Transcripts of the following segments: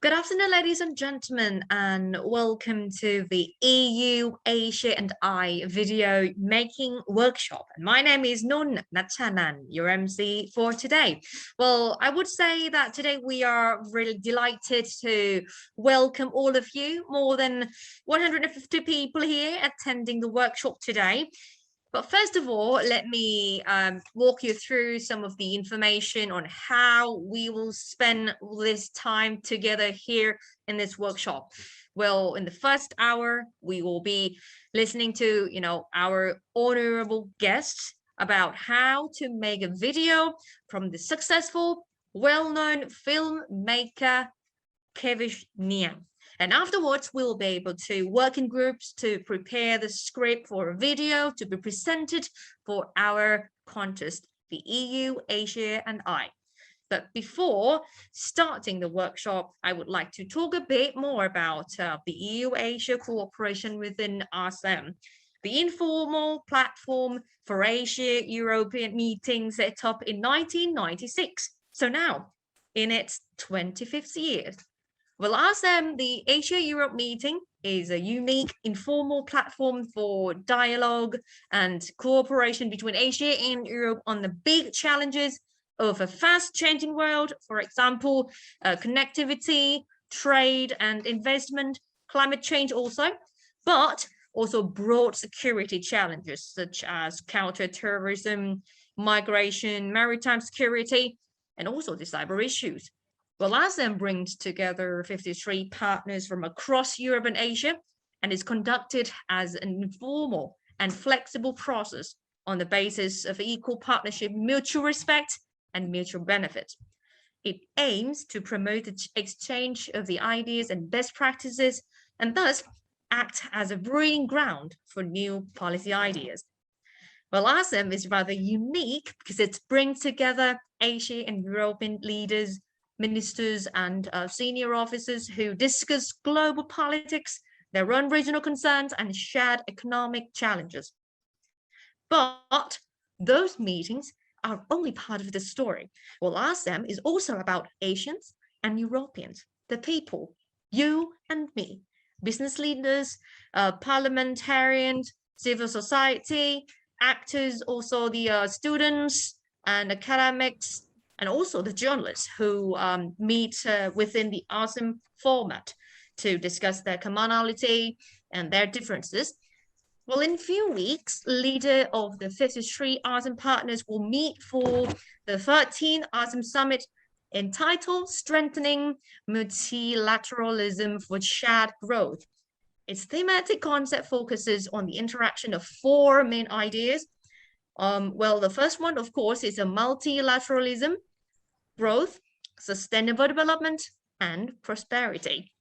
Good afternoon, ladies and gentlemen, and welcome to the EU, Asia and I video making workshop. And my name is Nun Natchanan, your MC for today. Well, I would say that today we are really delighted to welcome all of you, more than 150 people here attending the workshop today. But first of all, let me walk you through some of the information on how we will spend this time together here in this workshop. Well, in the first hour, we will be listening to, our honorable guests about how to make a video from the successful, well-known filmmaker Kavich Neang. And afterwards, we'll be able to work in groups to prepare the script for a video to be presented for our contest, the EU, Asia and I. But before starting the workshop, I would like to talk a bit more about the EU-Asia cooperation within ASEM, the informal platform for Asia-European meetings set up in 1996. So now, in its 25th year. Well, ASEM, the Asia-Europe meeting, is a unique informal platform for dialogue and cooperation between Asia and Europe on the big challenges of a fast-changing world, for example, connectivity, trade and investment, climate change also, but also broad security challenges such as counter-terrorism, migration, maritime security, and also the cyber issues. Well, ASEM brings together 53 partners from across Europe and Asia and is conducted as an informal and flexible process on the basis of equal partnership, mutual respect, and mutual benefit. It aims to promote the exchange of the ideas and best practices and thus act as a breeding ground for new policy ideas. Well, ASEM is rather unique because it brings together Asia and European leaders, ministers and senior officers who discuss global politics, their own regional concerns and shared economic challenges. But those meetings are only part of the story. Well, ASEM is also about Asians and Europeans, the people, you and me, business leaders, parliamentarians, civil society, actors, also the students and academics, and also the journalists who meet within the ASEM format to discuss their commonality and their differences. Well, in a few weeks, leader of the 53 ASEM partners will meet for the 13th ASEM Summit entitled Strengthening Multilateralism for Shared Growth. Its thematic concept focuses on the interaction of four main ideas. Well, the first one, of course, is a multilateralism, growth, sustainable development, and prosperity.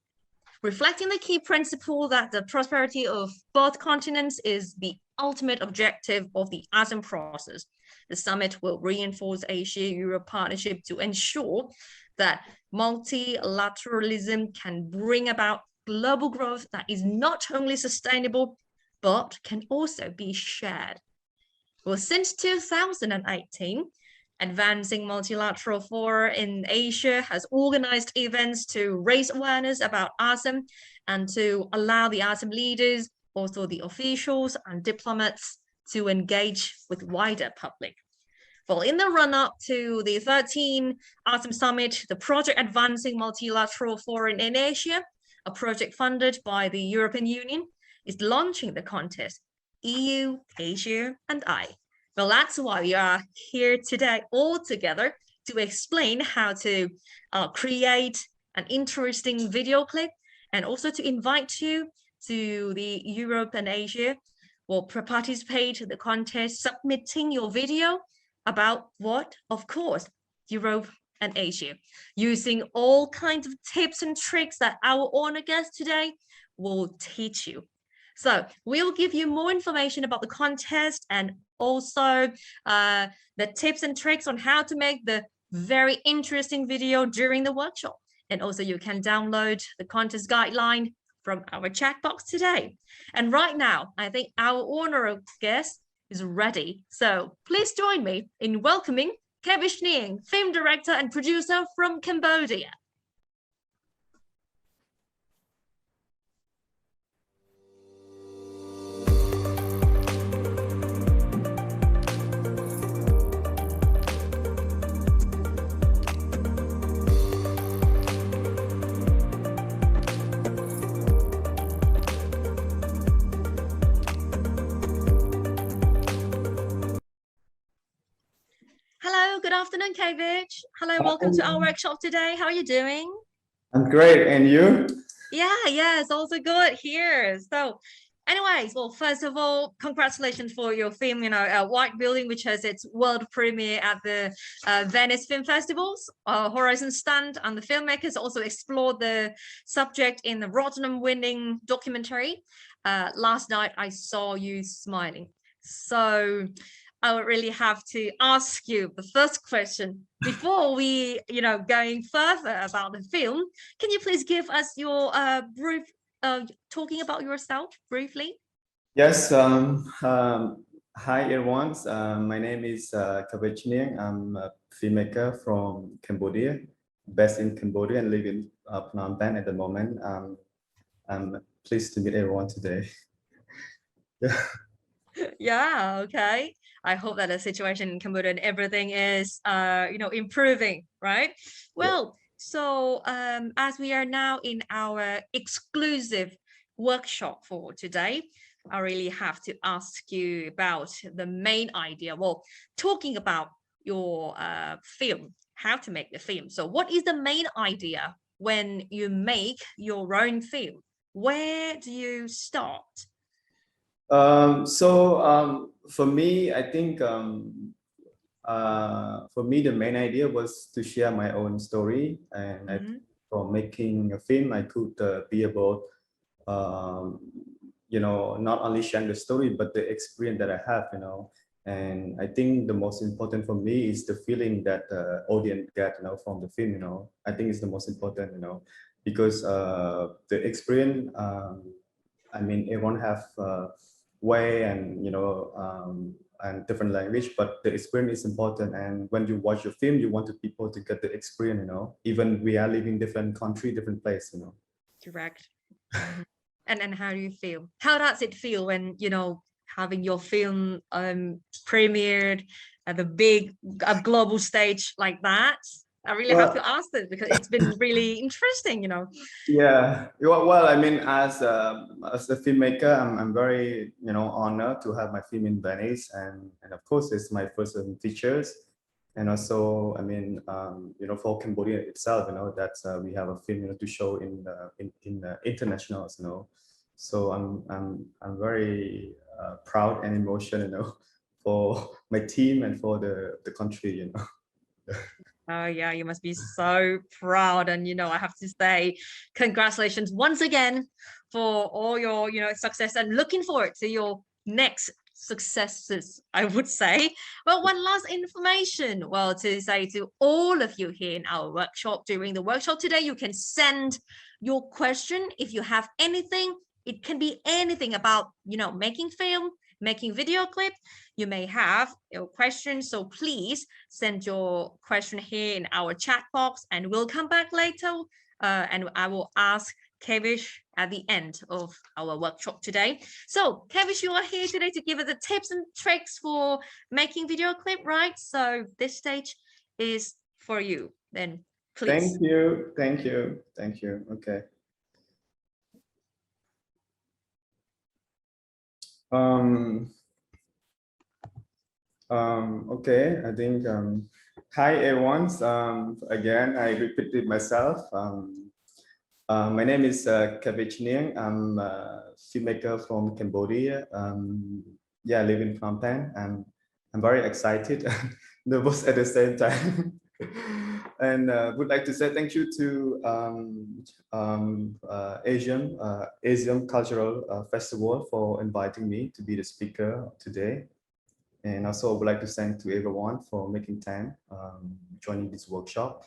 Reflecting the key principle that the prosperity of both continents is the ultimate objective of the ASEM process. The summit will reinforce Asia-Europe partnership to ensure that multilateralism can bring about global growth that is not only sustainable, but can also be shared. Well, since 2018, Advancing Multilateral Forum in Asia has organized events to raise awareness about ASEM and to allow the ASEM leaders, also the officials and diplomats, to engage with wider public. Well, in the run-up to the 13th ASEM Summit, the project Advancing Multilateral Forum in Asia, a project funded by the European Union, is launching the contest, EU, Asia, and I. Well, that's why we are here today all together to explain how to create an interesting video clip and also to invite you to the Europe and Asia will participate in the contest, submitting your video about what? Of course, Europe and Asia, using all kinds of tips and tricks that our honored guest today will teach you. So we'll give you more information about the contest and also the tips and tricks on how to make the very interesting video during the workshop. And also you can download the contest guideline from our chat box today. And right now, I think our honored guest is ready. So please join me in welcoming Kavich Neang, film director and producer from Cambodia. afternoon, Kavich. Hello, welcome to our Hi, workshop today. How are you doing? I'm great, and you? Yeah, it's also good here. So, anyways, well, first of all, congratulations for your film, White Building, which has its world premiere at the Venice Film Festivals, Horizon Stand, and the filmmakers also explored the subject in the Rotterdam winning documentary. Last night, I saw you smiling. So, I would really have to ask you the first question before we, going further about the film. Can you please give us your brief talking about yourself briefly? Yes, hi everyone. My name is Kavich Neang. I'm a filmmaker from Cambodia, based in Cambodia and live in Phnom Penh at the moment. I'm pleased to meet everyone today. Yeah. Yeah, okay. I hope that the situation in Cambodia and everything is improving, right? Well, so as we are now in our exclusive workshop for today, I really have to ask you about the main idea. Well, talking about your film, how to make the film. So what is the main idea when you make your own film? Where do you start? For me, I think for me the main idea was to share my own story, and Mhm. for making a film, I could be about um, not only sharing the story but the experience that I have. And I think the most important for me is the feeling that the audience get from the film. I think it's the most important, because the experience. I mean, everyone have way and different language, but the experience is important. And when you watch a film, you want the people to get the experience. Even we are living different country, different place. Correct. Mhm. And how do you feel? How does it feel when having your film premiered at the big global stage like that? I really have to Well, ask this because it's been really interesting. yeah. Well, I mean, as a filmmaker, I'm very honored to have my film in Venice, and of course, it's my first features. And also, I mean, for Cambodia itself, that we have a film to show in internationals. So I'm very proud and emotional, for my team and for the country. Oh yeah, you must be so proud. And I have to say, congratulations once again for all your, success and looking forward to your next successes, I would say. Well, one last information. Well, to say to all of you here in our workshop, during the workshop today, you can send your question if you have anything. It can be anything about, making film, making video clip. You may have your questions, so please send your question here in our chat box and we'll come back later and I will ask Kavish at the end of our workshop today. So Kavish, you are here today to give us the tips and tricks for making video clip, right? So this stage is for you. Then please. Thank you, thank you, thank you. Okay. Um, okay, I think, hi everyone. Again, I repeated myself. My name is Kavich Neang. I'm a filmmaker from Cambodia. Yeah, I live in Phnom Penh. I'm very excited, nervous at the same time. And would like to say thank you to Asian Cultural Festival for inviting me to be the speaker today. And also, I would like to thank to everyone for making time joining this workshop.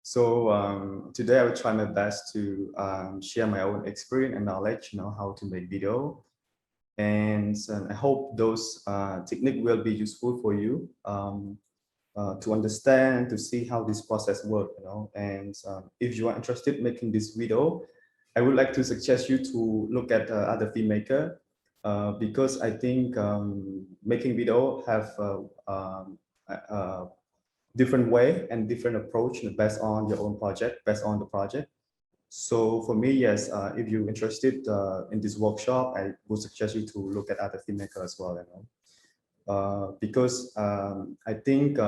So today I will try my best to share my own experience and knowledge, how to make video. And I hope those techniques will be useful for you to understand, to see how this process works. And if you are interested in making this video, I would like to suggest you to look at other filmmaker, because I think making video have different way and different approach based on your own project, based on the project. So for me, yes, if you're interested in this workshop, I would suggest you to look at other filmmakers as well. because I think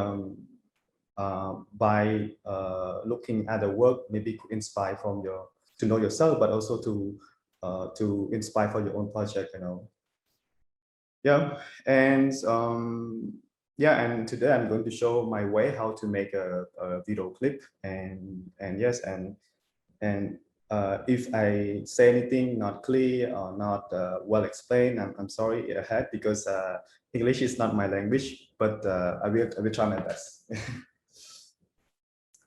by looking at the work, maybe could inspire from your to know yourself, but also to inspire for your own project, you know. Yeah, and yeah, and today I'm going to show my way how to make a video clip, and yes, and if I say anything not clear or not well explained, I'm sorry ahead because English is not my language, but I will try my best.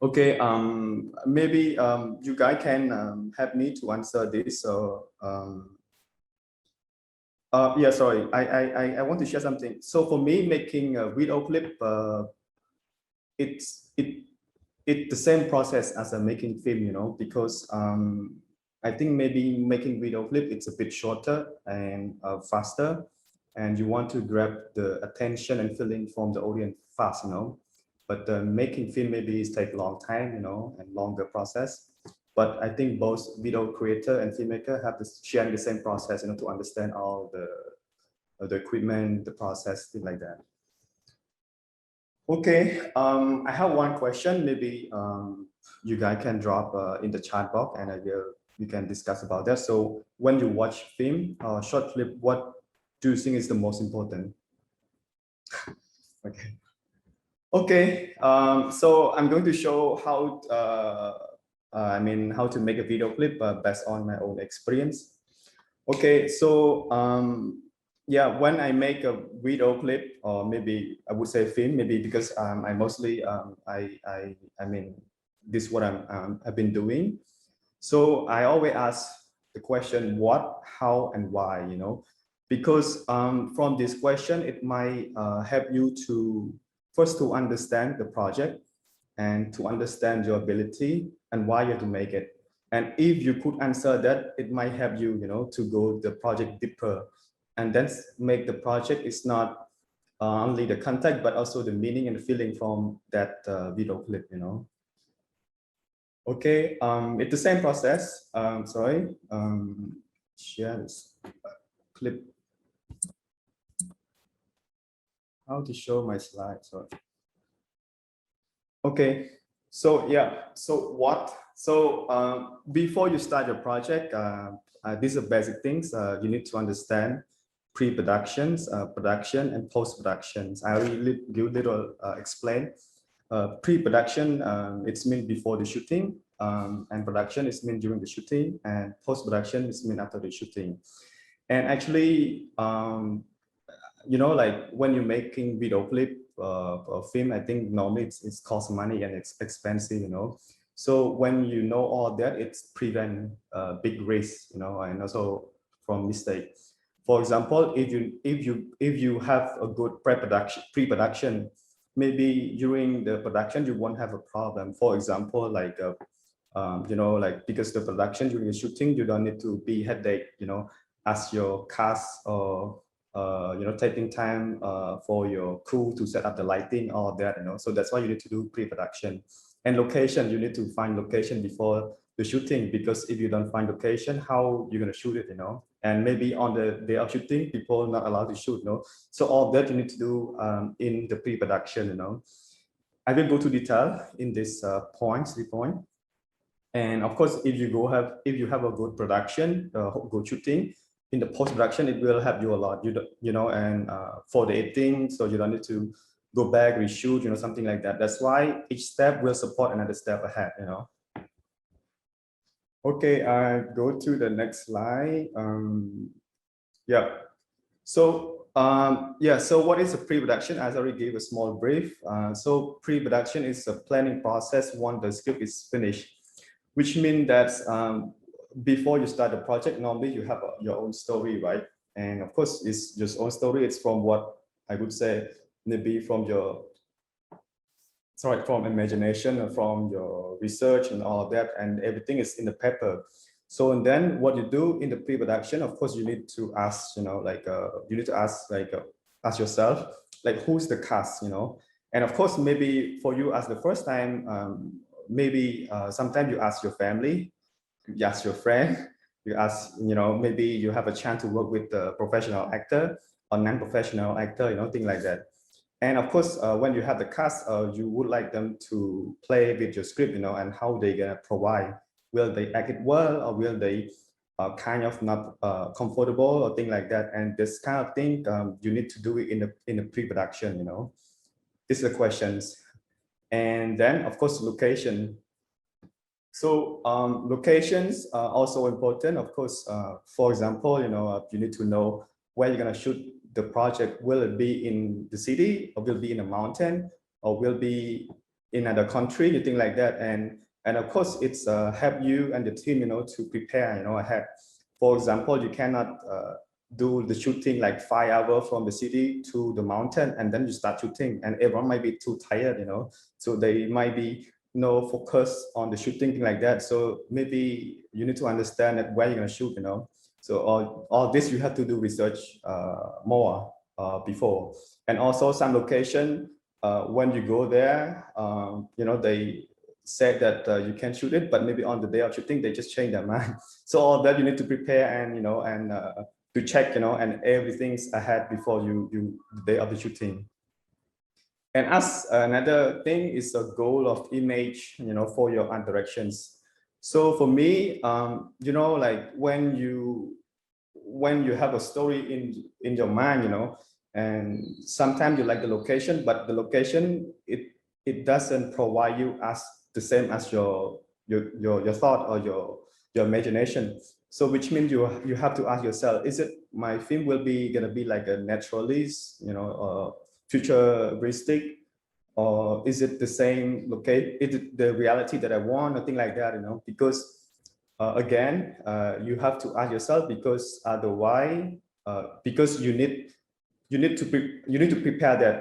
Okay, maybe you guys can help me to answer this. So, yeah, sorry, I want to share something. So for me, making a video clip, it's the same process as a making film, you know, because I think maybe making video clip it's a bit shorter and faster, and you want to grab the attention and feeling from the audience fast, you know. But making film maybe is take a long time, you know, and longer process. But I think both video creator and filmmaker have to share the same process, you know, to understand all the equipment, the process, things like that. Okay, I have one question. Maybe you guys can drop in the chat box, and we can discuss about that. So when you watch film or short clip, what do you think is the most important? Okay. Okay. So I'm going to show how I mean how to make a video clip based on my own experience. Okay. So yeah, when I make a video clip, or maybe I would say film, maybe because I mostly I mean this is what I've been doing. So I always ask the question what, how, and why, you know, because from this question it might help you to first to understand the project and to understand your ability and why you have to make it. And if you could answer that, it might help you, you know, to go the project deeper, and then make the project is not only the content, but also the meaning and the feeling from that video clip, you know. Okay, it's the same process. Sorry, share this clip. How to show my slide? Sorry. Okay, so yeah, so what? So before you start your project, these are basic things you need to understand: pre-productions, production, and post-productions. I will give little explain. Pre-production, it's mean before the shooting, and production is mean during the shooting, and post-production is mean after the shooting. And actually, you know, like when you're making video clip or film, I think normally it's cost money and it's expensive, you know. So when you know all that, it's prevent big risk, you know, and also from mistake. For example, if you have a good pre-production, maybe during the production you won't have a problem. For example, like you know, like because the production during the shooting, you don't need to be headache, you know, as your cast or you know, taking time for your crew to set up the lighting, all that, you know. So that's why you need to do pre-production. And location, you need to find location before the shooting, because if you don't find location, how you're gonna shoot it, you know? And maybe on the day of shooting, people are not allowed to shoot, you know? So all that you need to do in the pre-production, you know? I will go to detail in this 3 point. And of course, if you have a good production, good shooting, in the post-production, it will help you a lot. You know, and for the editing, so you don't need to go back, reshoot, you know, something like that. That's why each step will support another step ahead, you know. Okay, I go to the next slide. Yeah. So yeah, so what is a pre-production? I already gave a small brief. So pre-production is a planning process once the script is finished, which means that before you start the project, normally you have your own story, right? And of course, it's just own story. It's from what I would say, maybe from your, sorry, from imagination, or from your research and all of that, and everything is in the paper. So, and then what you do in the pre-production, of course, you need to ask, you know, like you need to ask, like ask yourself, like who's the cast, you know? And of course, maybe for you as the first time, maybe sometimes you ask your family, you ask your friend, you ask, you know, maybe you have a chance to work with a professional actor, or non-professional actor, things like that. And of course, when you have the cast, you would like them to play with your script, and how they gonna provide. Will they act it well, or will they kind of not comfortable or thing like that? And this kind of thing, you need to do it in the pre-production. These are the questions. And then, of course, location. So locations are also important, of course. For example, you need to know where you're going to shoot the project. Will it be in the city, or will it be in a mountain, or will it be in another country, you think like that. And of course, it's help you and the team, to prepare, ahead. For example, you cannot do the shooting like 5 hours from the city to the mountain, and then you start shooting, and everyone might be too tired, so they might be no focus on the shooting like that. So maybe you need to understand that where you're going to shoot, so all this you have to do research more before. And also some location, when you go there, they said that you can shoot it, but maybe on the day of shooting they just change their mind. So all that you need to prepare, and to check, and everything's ahead before you the day of the shooting. And as another thing is a goal of image, for your art directions. So for me, like when you have a story in your mind, and sometimes you like the location, but the location it doesn't provide you as the same as your thought or your imagination. So which means you have to ask yourself, is it my film will be gonna be like a naturalist, futuristic, or is it the same locate? Is it the reality that I want, or thing like that, because again, you have to ask yourself, because otherwise, because you need to prepare that,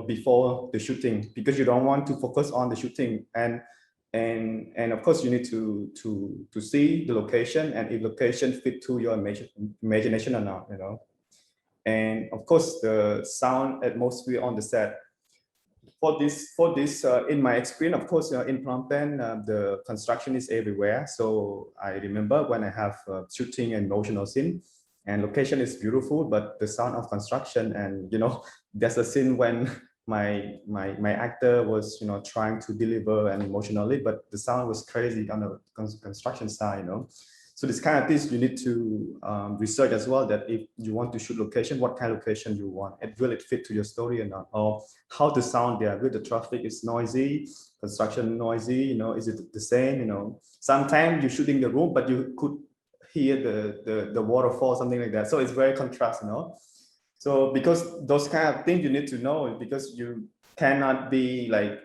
before the shooting, because you don't want to focus on the shooting. And of course you need to see the location, and if location fit to your imagination or not, and of course the sound atmosphere on the set. For this in my experience, of course, in Phnom Penh, the construction is everywhere. So I remember when I have shooting and emotional scene, and location is beautiful, but the sound of construction, and there's a scene when my actor was trying to deliver and emotionally, but the sound was crazy on the construction side. So this kind of things you need to research as well, that if you want to shoot location, what kind of location you want, and will it fit to your story or not, or how the sound there, will the traffic is noisy, construction noisy, is it the same, sometimes you're shooting the room, but you could hear the waterfall, something like that. So it's very contrast, So because those kind of things you need to know, because you cannot be like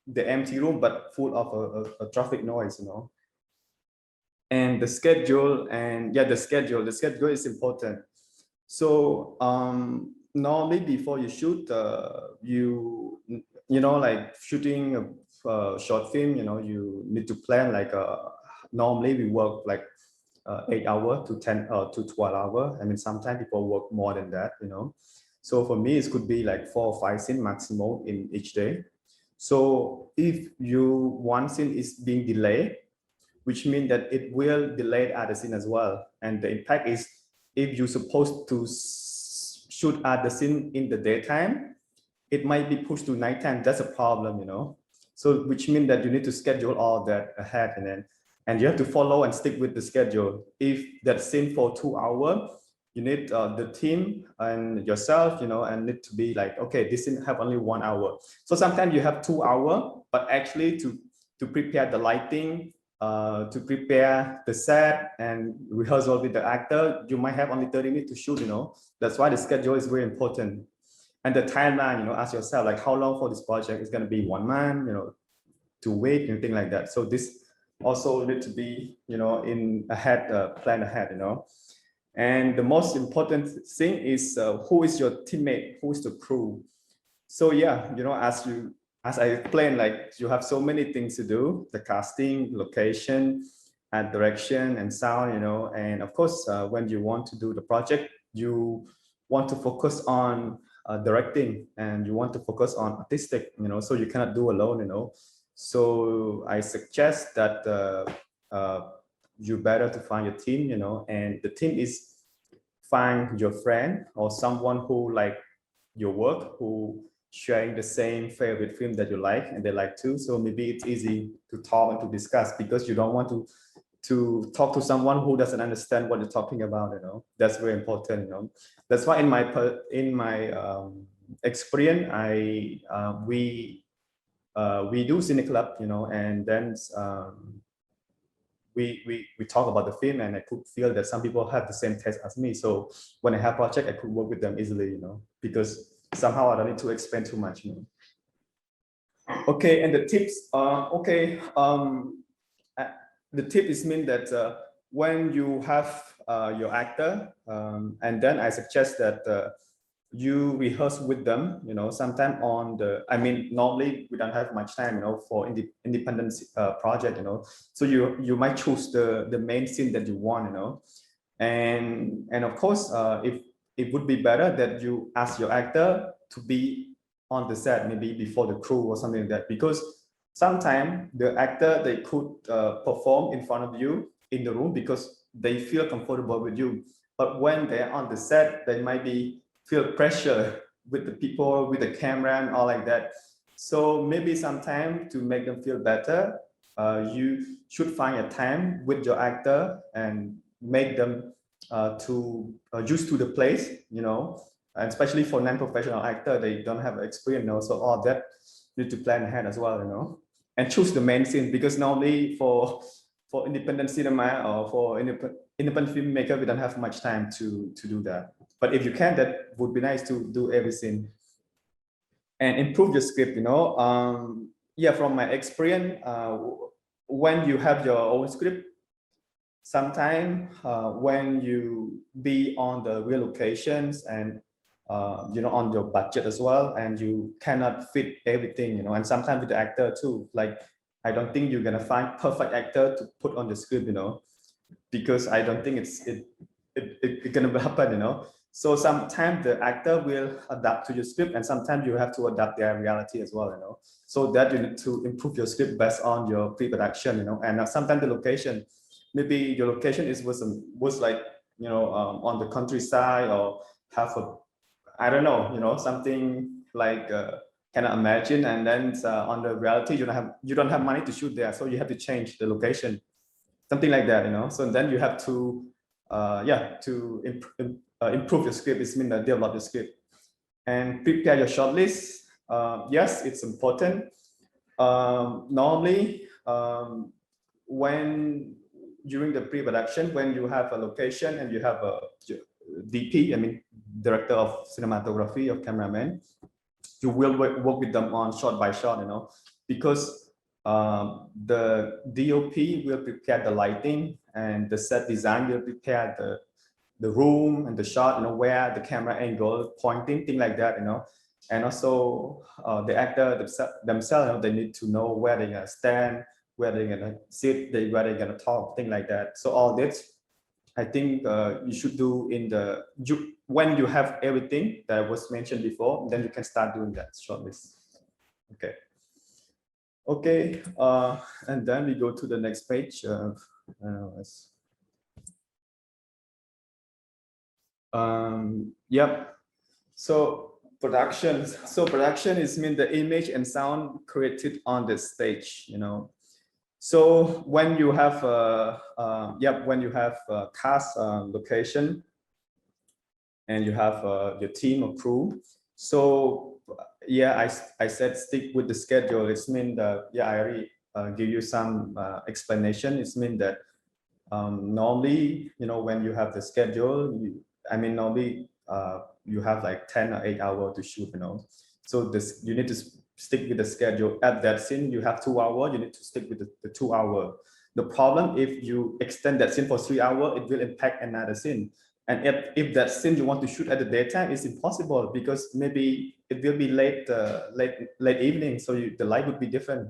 the empty room, but full of a traffic noise, And the schedule, and yeah, the schedule is important. So normally before you shoot, like shooting a short film, you need to plan like normally we work like 8 hours to 10 to 12 hours. I mean, sometimes people work more than that, So for me, it could be like 4 or 5 scenes maximum in each day. So if one scene is being delayed, which means that it will delay other scene as well. And the impact is, if you're supposed to shoot other scene in the daytime, it might be pushed to nighttime. That's a problem, So which means that you need to schedule all that ahead, and you have to follow and stick with the schedule. If that scene for 2 hours, you need the team and yourself, and need to be like, okay, this scene have only 1 hour. So sometimes you have 2 hours, but actually to prepare the lighting, to prepare the set and rehearsal with the actor, you might have only 30 minutes to shoot, That's why the schedule is very important. And the timeline, ask yourself, like, how long for this project is going to be 1 month, 2 weeks, anything like that. So this also need to be, in ahead, plan ahead, And the most important thing is who is your teammate, who is the crew. So yeah, as I explained, like you have so many things to do: the casting, location, and direction, and sound, And of course, when you want to do the project, you want to focus on directing, and you want to focus on artistic, So you cannot do alone, So I suggest that you better to find your team, And the team is find your friend or someone who like your work, who sharing the same favorite film that you like and they like too. So maybe it's easy to talk and to discuss, because you don't want to talk to someone who doesn't understand what you're talking about. That's very important. That's why in my experience, we do cine club, and then we talk about the film, and I could feel that some people have the same taste as me. So when I have project, I could work with them easily, because somehow I don't need to explain too much. Okay, and the tips. The tip is mean that when you have your actor, and then I suggest that you rehearse with them, sometime normally we don't have much time, for independent project, so you might choose the main scene that you want, and of course, if it would be better that you ask your actor to be on the set, maybe before the crew or something like that, because sometimes the actor, they could perform in front of you in the room because they feel comfortable with you, but when they're on the set, they might feel pressure with the people, with the camera and all like that. So maybe sometime to make them feel better, you should find a time with your actor and make them to used to the place, and especially for non-professional actor, they don't have experience, so all that need to plan ahead as well, and choose the main scene, because normally for independent cinema or for independent filmmaker, we don't have much time to do that. But if you can, that would be nice to do everything and improve your script. Yeah, from my experience, when you have your own script, sometimes when you be on the real locations and on your budget as well, and you cannot fit everything, and sometimes with the actor too, like I don't think you're gonna find perfect actor to put on the script, because I don't think it's gonna happen, So sometimes the actor will adapt to your script, and sometimes you have to adapt their reality as well, So that you need to improve your script based on your pre-production, and sometimes the location, maybe your location was like, on the countryside, or have I don't know, something like cannot imagine, and then on the reality you don't have money to shoot there, so you have to change the location, something like that, So then you have to improve your script. It's mean that develop the script and prepare your shortlist. Yes, it's important. Normally, when during the pre-production, when you have a location and you have a DP, director of cinematography, of cameraman, you will work with them on shot by shot, because the DOP will prepare the lighting, and the set design will prepare the room and the shot, where the camera angle pointing, thing like that, and also the actor themselves, they need to know where they're gonna stand, where they're gonna sit, where they're gonna talk, thing like that. So all this, I think you should do when you have everything that was mentioned before, then you can start doing that shortlist. Okay. Okay, and then we go to the next page. Yep. So production. So production is mean the image and sound created on the stage. So when you have cast location, and you have your team or crew. So yeah, I said stick with the schedule. It's mean that I already give you some explanation. It's mean that normally, when you have the schedule, normally you have like 10 or 8 hours to shoot, So you need to stick with the schedule. At that scene, you have 2 hours, you need to stick with the 2 hours. The problem, if you extend that scene for 3 hours, it will impact another scene. And if that scene you want to shoot at the daytime, it's impossible, because maybe it will be late evening, so the light would be different.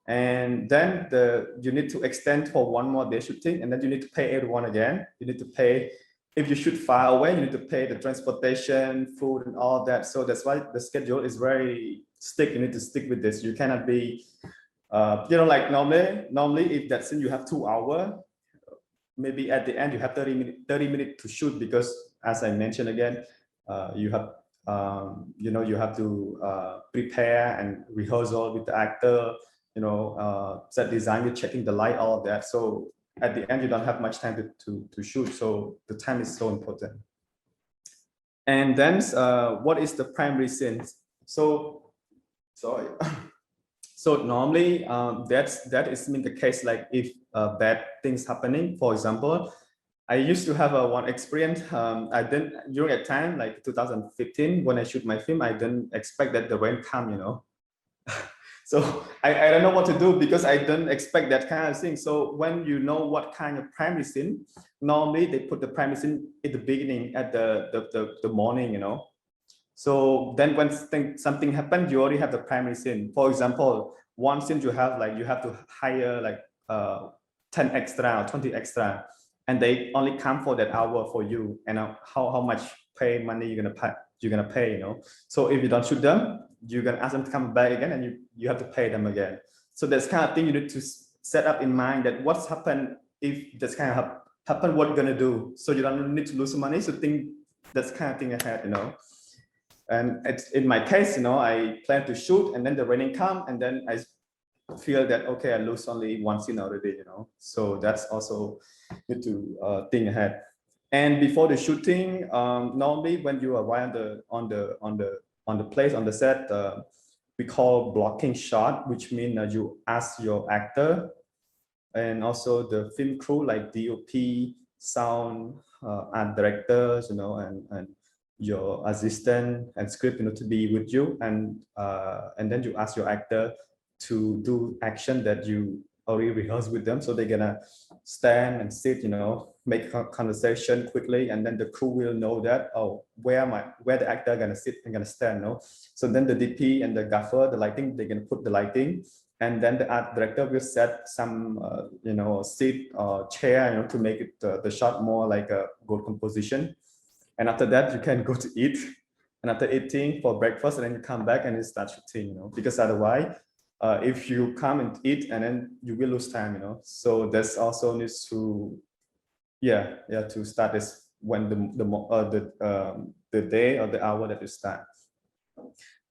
And then you need to extend for one more day shooting, and then you need to pay everyone again. You need to pay, if you shoot far away, you need to pay the transportation, food, and all that. So that's why the schedule is very strict. You need to stick with this. You cannot be, like normally if that scene you have 2 hours, maybe at the end you have 30 minutes to shoot, because as I mentioned again, you have you have to prepare and rehearsal with the actor, set design, you're checking the light, all of that. So at the end, you don't have much time to shoot. So the time is so important. And then what is the primary scene? So, sorry. So normally that is in the case like if bad things happening. For example, I used to have one experience. I didn't during a time like 2015 when I shoot my film. I didn't expect that the rain come. So I don't know what to do because I don't expect that kind of thing. So when you know what kind of primary scene, normally they put the primary scene at the beginning at the morning. So then when something happened, you already have the primary scene. For example, one scene you have to hire like 10 extra or 20 extra, and they only come for that hour for you. And how much money you're gonna pay. So if you don't shoot them, you're gonna ask them to come back again, and you have to pay them again. So that's kind of thing you need to set up in mind that what's happened if this kind of happen, what you're gonna do. So you don't need to lose money. So think that's kind of thing ahead. And in my case, I plan to shoot, and then the raining come, and then I feel that okay, I lose only one scene already. So that's also need to think ahead. And before the shooting, normally when you arrive on the place on the set, we call blocking shot, which means you ask your actor and also the film crew like DOP, sound, art directors, and your assistant and script, to be with you, and then you ask your actor to do action that you already rehearsed with them. So they're gonna stand and sit, make a conversation quickly, and then the crew will know that where the actor gonna sit and gonna stand. So then the DP and the gaffer, the lighting, they're gonna put the lighting, and then the art director will set some seat or chair, to make it the shot more like a good composition. And after that, you can go to eat. And after eating for breakfast, and then you come back and you start shooting, because otherwise, if you come and eat and then you will lose time, So this also needs to, to start this when the day or the hour that you start.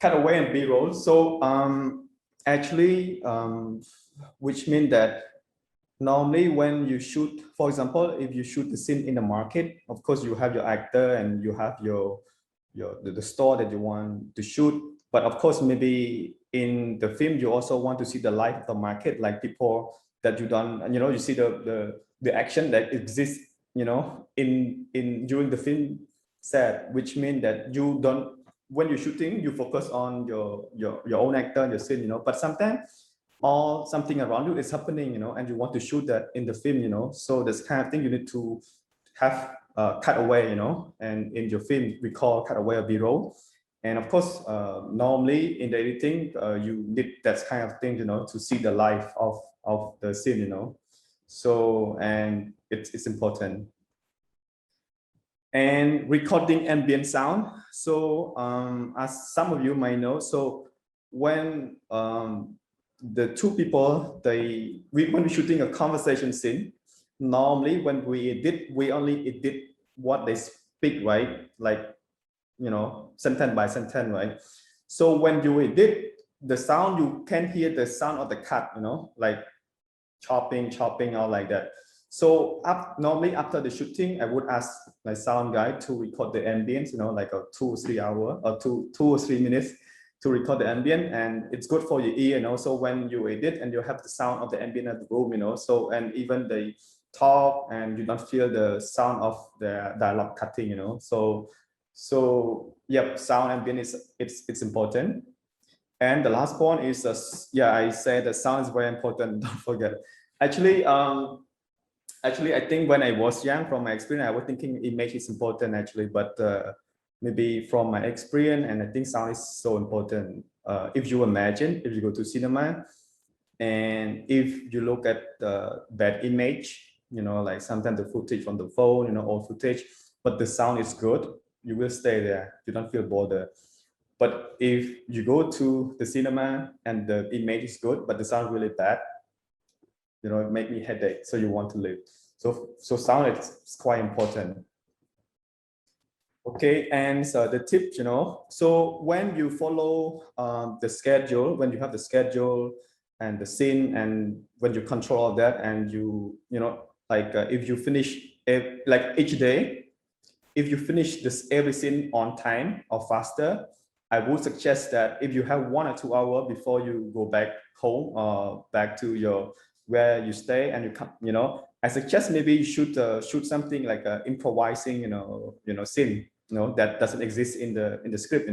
Cut away and B-roll. So actually, which means that normally when you shoot, for example, if you shoot the scene in the market, of course you have your actor and you have the store that you want to shoot. But of course, maybe in the film, you also want to see the life of the market, like people that you don't, you see the action that exists, in during the film set, which means that you don't, when you're shooting, you focus on your own actor and your scene, but sometimes or something around you is happening, and you want to shoot that in the film, so this kind of thing you need to have cut away, and in your film we call cut away or B-roll. And of course, normally in the editing, you need that kind of thing, to see the life of the scene, so, and it's important. And recording ambient sound. So as some of you might know, so when the two people, when we're shooting a conversation scene, normally when we edit, we only edit what they speak, right? Like, sentence by sentence, right? So when you edit the sound, you can hear the sound of the cut, like chopping, or like that. So normally after the shooting, I would ask my sound guy to record the ambience, like a 2 or 3 hour or 2 or 3 minutes to record the ambient, and it's good for your ear, so when you edit and you have the sound of the ambient of the room, so, and even they talk and you don't feel the sound of the dialogue cutting, so yep, sound ambient it's important. And the last point is I said the sound is very important. Don't forget. Actually, I think when I was young, from my experience, I was thinking image is important actually, but maybe from my experience, and I think sound is so important. If you imagine, if you go to cinema, and if you look at the bad image, like sometimes the footage from the phone, old footage, but the sound is good, you will stay there. You don't feel bothered. But if you go to the cinema and the image is good, but the sound really bad, it make me headache. So you want to leave. So sound is quite important. Okay, and so the tip, you know, so when you follow the schedule, when you have the schedule and the scene, and when you control all that, and you know, like if you finish like each day, if you finish this every scene on time or faster, I would suggest that if you have 1 or 2 hours before you go back home or back to your where you stay, and you come, you know, I suggest maybe you shoot something like improvising, scene, that doesn't exist in the script,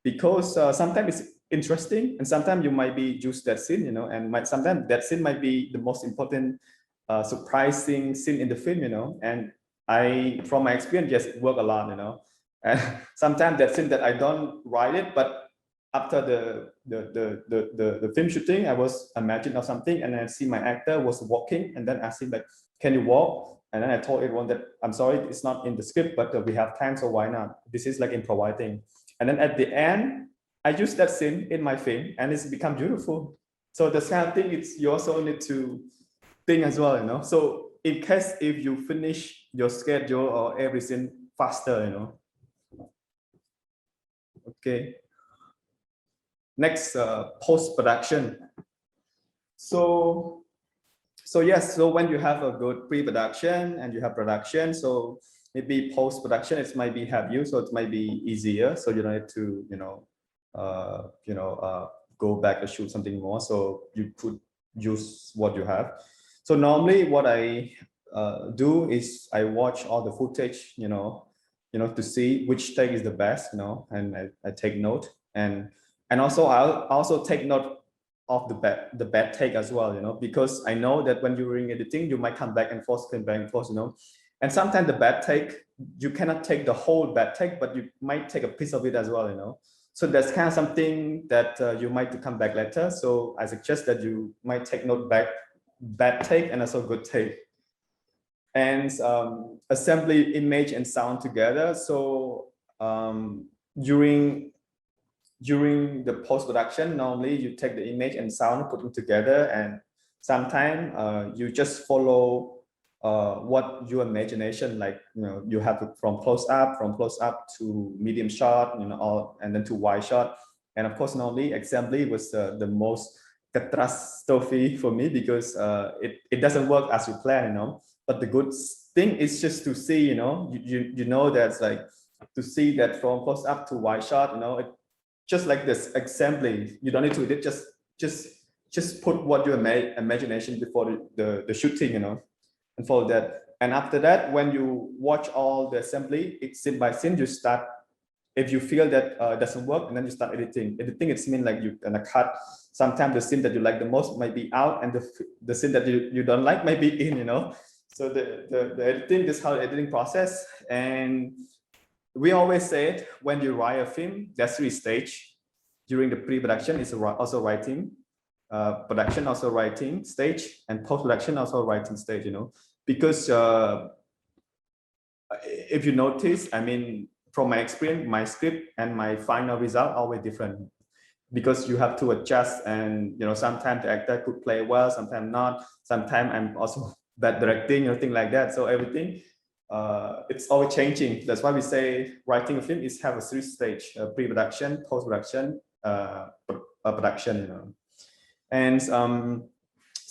because sometimes it's interesting, and sometimes you might be just that scene, and sometimes that scene might be the most important, surprising scene in the film, and from my experience, yes, it worked a lot, and sometimes that scene that I don't write it, but after the film shooting, I was imagining of something, and I see my actor was walking, and then I asked him like, "Can you walk?" And then I told everyone that I'm sorry, it's not in the script, but we have time, so why not? This is like improvising. And then at the end, I use that scene in my film, and it's become beautiful. So this kind of thing, you also need to think as well, So in case if you finish your schedule or everything faster. Okay. Next, post-production. So yes, so when you have a good pre-production and you have production, so maybe post-production it might be have you, so it might be easier. So you don't need to, go back and shoot something more. So you could use what you have. So normally what I do is I watch all the footage, to see which take is the best, and I take note, and also I'll also take note of the bad take as well, because I know that when you're doing editing, you might come back and forth, and sometimes the bad take, you cannot take the whole bad take, but you might take a piece of it as well, so that's kind of something that you might come back later. So I suggest that you might take note back bad take and also good take, and assembly image and sound together. So during the post-production, normally you take the image and sound, put them together, and sometimes you just follow what your imagination, like, you have to from close up to medium shot, and then to wide shot. And of course, normally assembly was the most catastrophe for me, because it doesn't work as you plan, but the good thing is just to see, that's like to see that from close up to wide shot, it just like this assembly, you don't need to edit, just put what your imagination before the shooting, and follow that. And after that, when you watch all the assembly, it's scene by scene, you start, if you feel that doesn't work, and then you start editing. Editing, it's mean like you gonna cut. Sometimes the scene that you like the most might be out, and the scene that you don't like might be in, So the editing, this is how the editing process. And we always say it, when you write a film, there's 3 stages. During the pre-production is also writing, production also writing stage, and post-production also writing stage, because if you notice, I mean, from my experience, my script and my final result are always different, because you have to adjust, and sometimes the actor could play well, sometimes not, sometimes I'm also bad directing or things like that. So everything, it's always changing. That's why we say writing a film is have a 3 stage: pre-production, post-production, production. And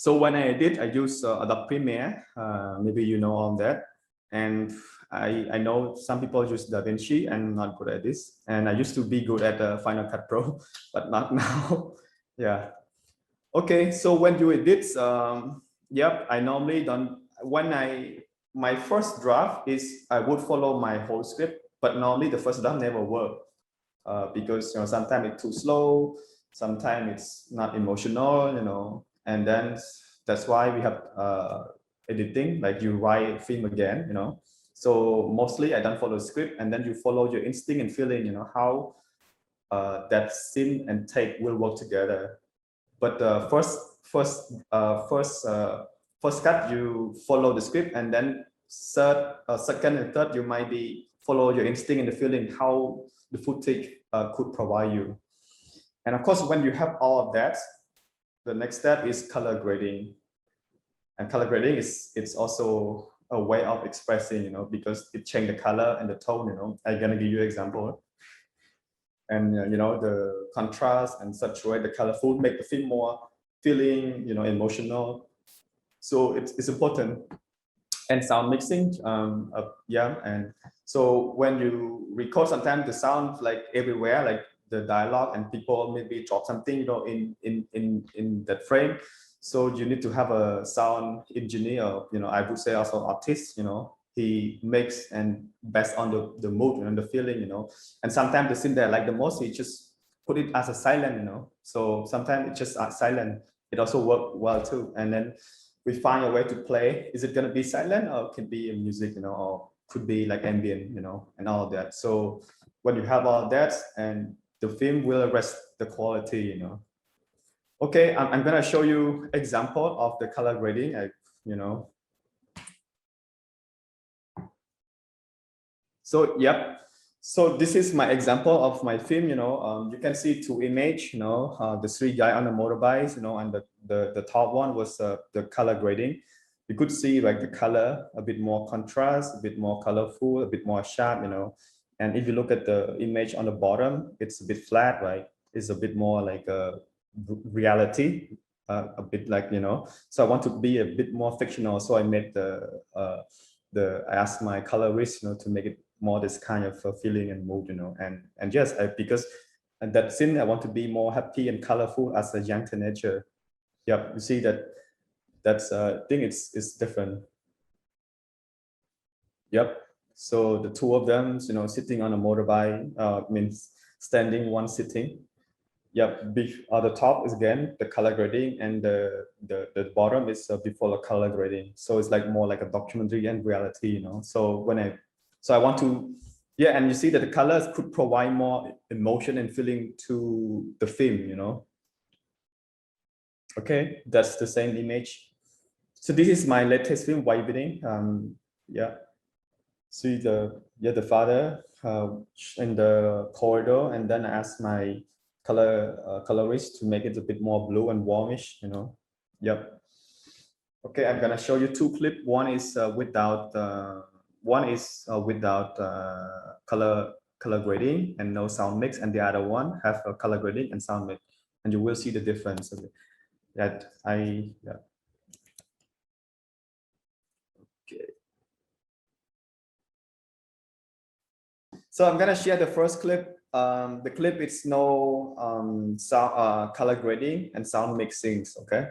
so when I edit, I use Adobe Premiere. Maybe you know on that. And I know some people use DaVinci, and not good at this. And I used to be good at Final Cut Pro, but not now. Yeah. Okay. So when you edit, yep, I normally don't. My first draft is I would follow my whole script, but normally the first draft never work, because sometimes it's too slow, sometimes it's not emotional, and then that's why we have editing, like you write film again, So mostly I don't follow the script, and then you follow your instinct and feeling, how that scene and take will work together. But first cut, you follow the script, and then second and third, you might be follow your instinct and the feeling how the footage could provide you. And of course, when you have all of that, the next step is color grading. And color grading it's also a way of expressing, you know, because it changed the color and the tone, you know. I'm gonna give you an example. And you know, the contrast and such way, the colorful make the film more feeling, you know, emotional. So it's important. And sound mixing, yeah. And so when you record, sometimes the sound like everywhere, like the dialogue, and people maybe drop something, you know, in that frame. So you need to have a sound engineer, you know, I would say also artist, you know, he makes and based on the mood and the feeling, you know. And sometimes the scene there, like the most, he just put it as a silent, you know. So sometimes it's just silent. It also worked well too. And then we find a way to play. Is it going to be silent, or could be music, you know, or could be like ambient, you know, and all of that. So when you have all that, and the film will rest the quality, you know. Okay, I'm going to show you example of the color grading, you know. So, yep. So this is my example of my film, you know. You can see two image, you know, the three guy on the motorbikes, you know, and the top one was the color grading. You could see like the color, a bit more contrast, a bit more colorful, a bit more sharp, you know. And if you look at the image on the bottom, it's a bit flat, right? It's a bit more like a reality, a bit like, you know. So I want to be a bit more fictional. So I made I asked my colorist, you know, to make it more this kind of feeling and mood, you know. And yes, because and that scene I want to be more happy and colorful as a young teenager. Yep, you see that's thing, it's different. Yep. So the two of them, you know, sitting on a motorbike, means standing, one sitting. Yep. The top is again the color grading, and the bottom is before the color grading. So it's like more like a documentary and reality, you know. So I want to, yeah, and you see that the colors could provide more emotion and feeling to the film, you know. Okay, that's the same image. So this is my latest film, White Wedding. Yeah. See the father in the corridor, and then I asked my colorist to make it a bit more blue and warmish, you know. Yep. Okay, I'm gonna show you two clips. One is without color grading and no sound mix, and the other one have a color grading and sound mix, and you will see the difference of it. That I yeah. Okay. So I'm gonna share the first clip. The clip is no sound, color grading and sound mixing. Okay.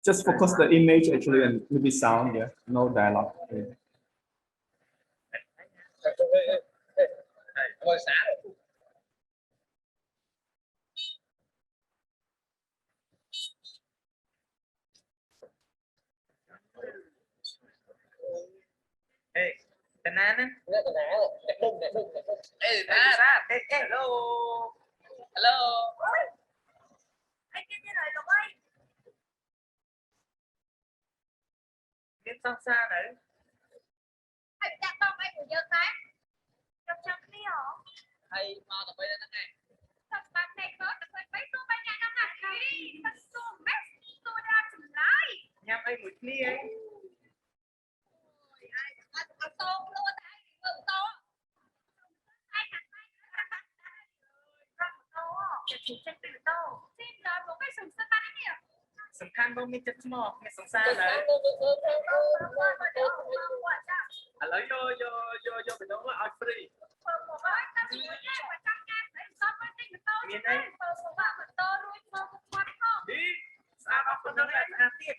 Just focus the image actually, and maybe sound. Yeah, no dialogue. Yeah. Ê, tên An á. Ê, ra. Ê, hello. Hello. Anh kia này rồi ơi. Biết sao xa đấy. Anh chặt tao anh của dân tá. Trong trong cái hả? Hay mà tao bây giờ nó này. Thật bạn này có tao phải mấy số bên nhà nó ngặt đi. Tao số mess tôi ra chừng lại. Nhắm anh một ly ấy. Anh tô luôn anh ngừng tô. Anh hẳn anh. Chị chắc từ tô. Xin lời một cái sừng sơ tay nè. สำคัญบ่มีจัดหมอกไม่สงสารเลยแล้วโยไปน้องว่าเอาฟรีมีไหนดีสาวคนนั้นอาเตียก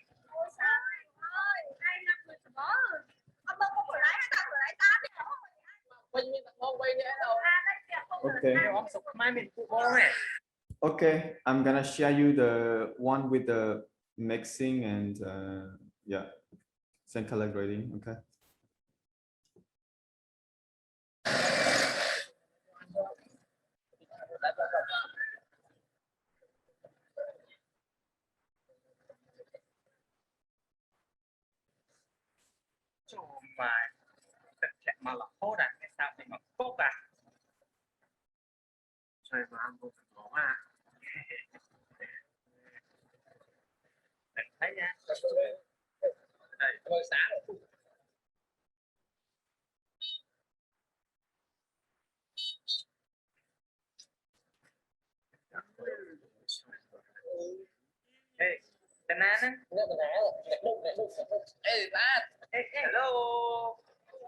Okay, I'm gonna share you the one with the mixing and yeah, same color grading. Okay. mà là hốt à cái sao thì mà cốt à chơi mà ăn một món à thấy nha đây thôi sáng ê banana ê ba ê hello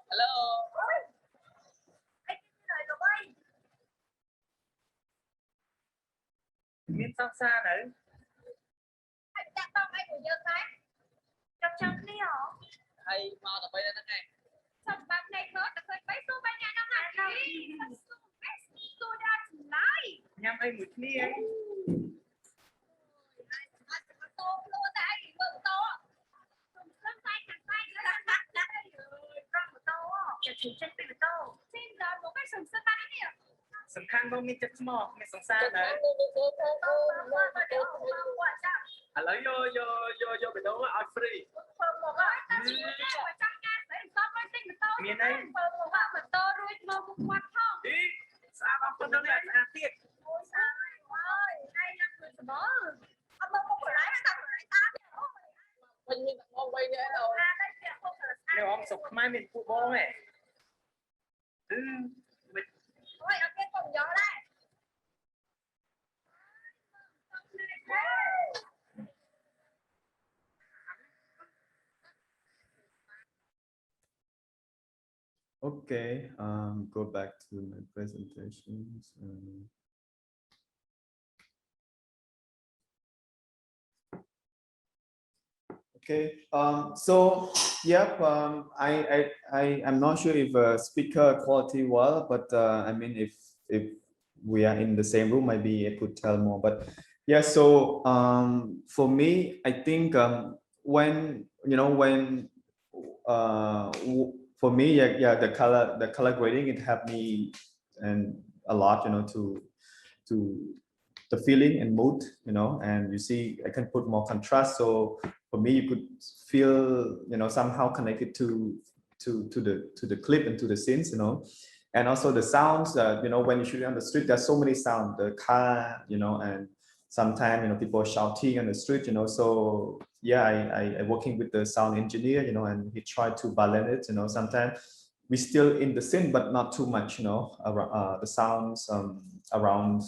hello miếng sao xa đấy chắc tao phải của dân đấy trong trong đi hả hay mà là bây giờ thế này xong bạn này hết là phải mấy số ba nhà năm nào đi tôi đã lại nhắm ai một ly ấy tô luôn tại bự tô lâm tay thằng tay con một tôจะถือเช็คเป็นโต้สิ้นเดินบอกให้สมสตาร์เนี่ยสำคัญว่ามีจะสมองไม่สงสารเลยฮัลโหลโยไปดูว่าเอาฟรีมีอะไรดีสาวคนนั้นแหละอาเตียกnếu ông sụp mai mình phụ bố này thôi ở cái phòng gió đây Okay, go back to my presentations. Okay, so yep, I'm not sure if speaker quality well, but I mean if we are in the same room, maybe I could tell more. But yeah, so for me, I think when for me, yeah, the color grading, it helped me and a lot, to the feeling and mood, and you see, I can put more contrast. So for me, you could feel, somehow connected to the clip and to the scenes, and also the sounds. When you shoot on the street, there's so many sounds, the car, and sometimes people shouting on the street, so yeah, I working with the sound engineer, and he tried to balance it, sometimes we still in the scene but not too much, the sounds around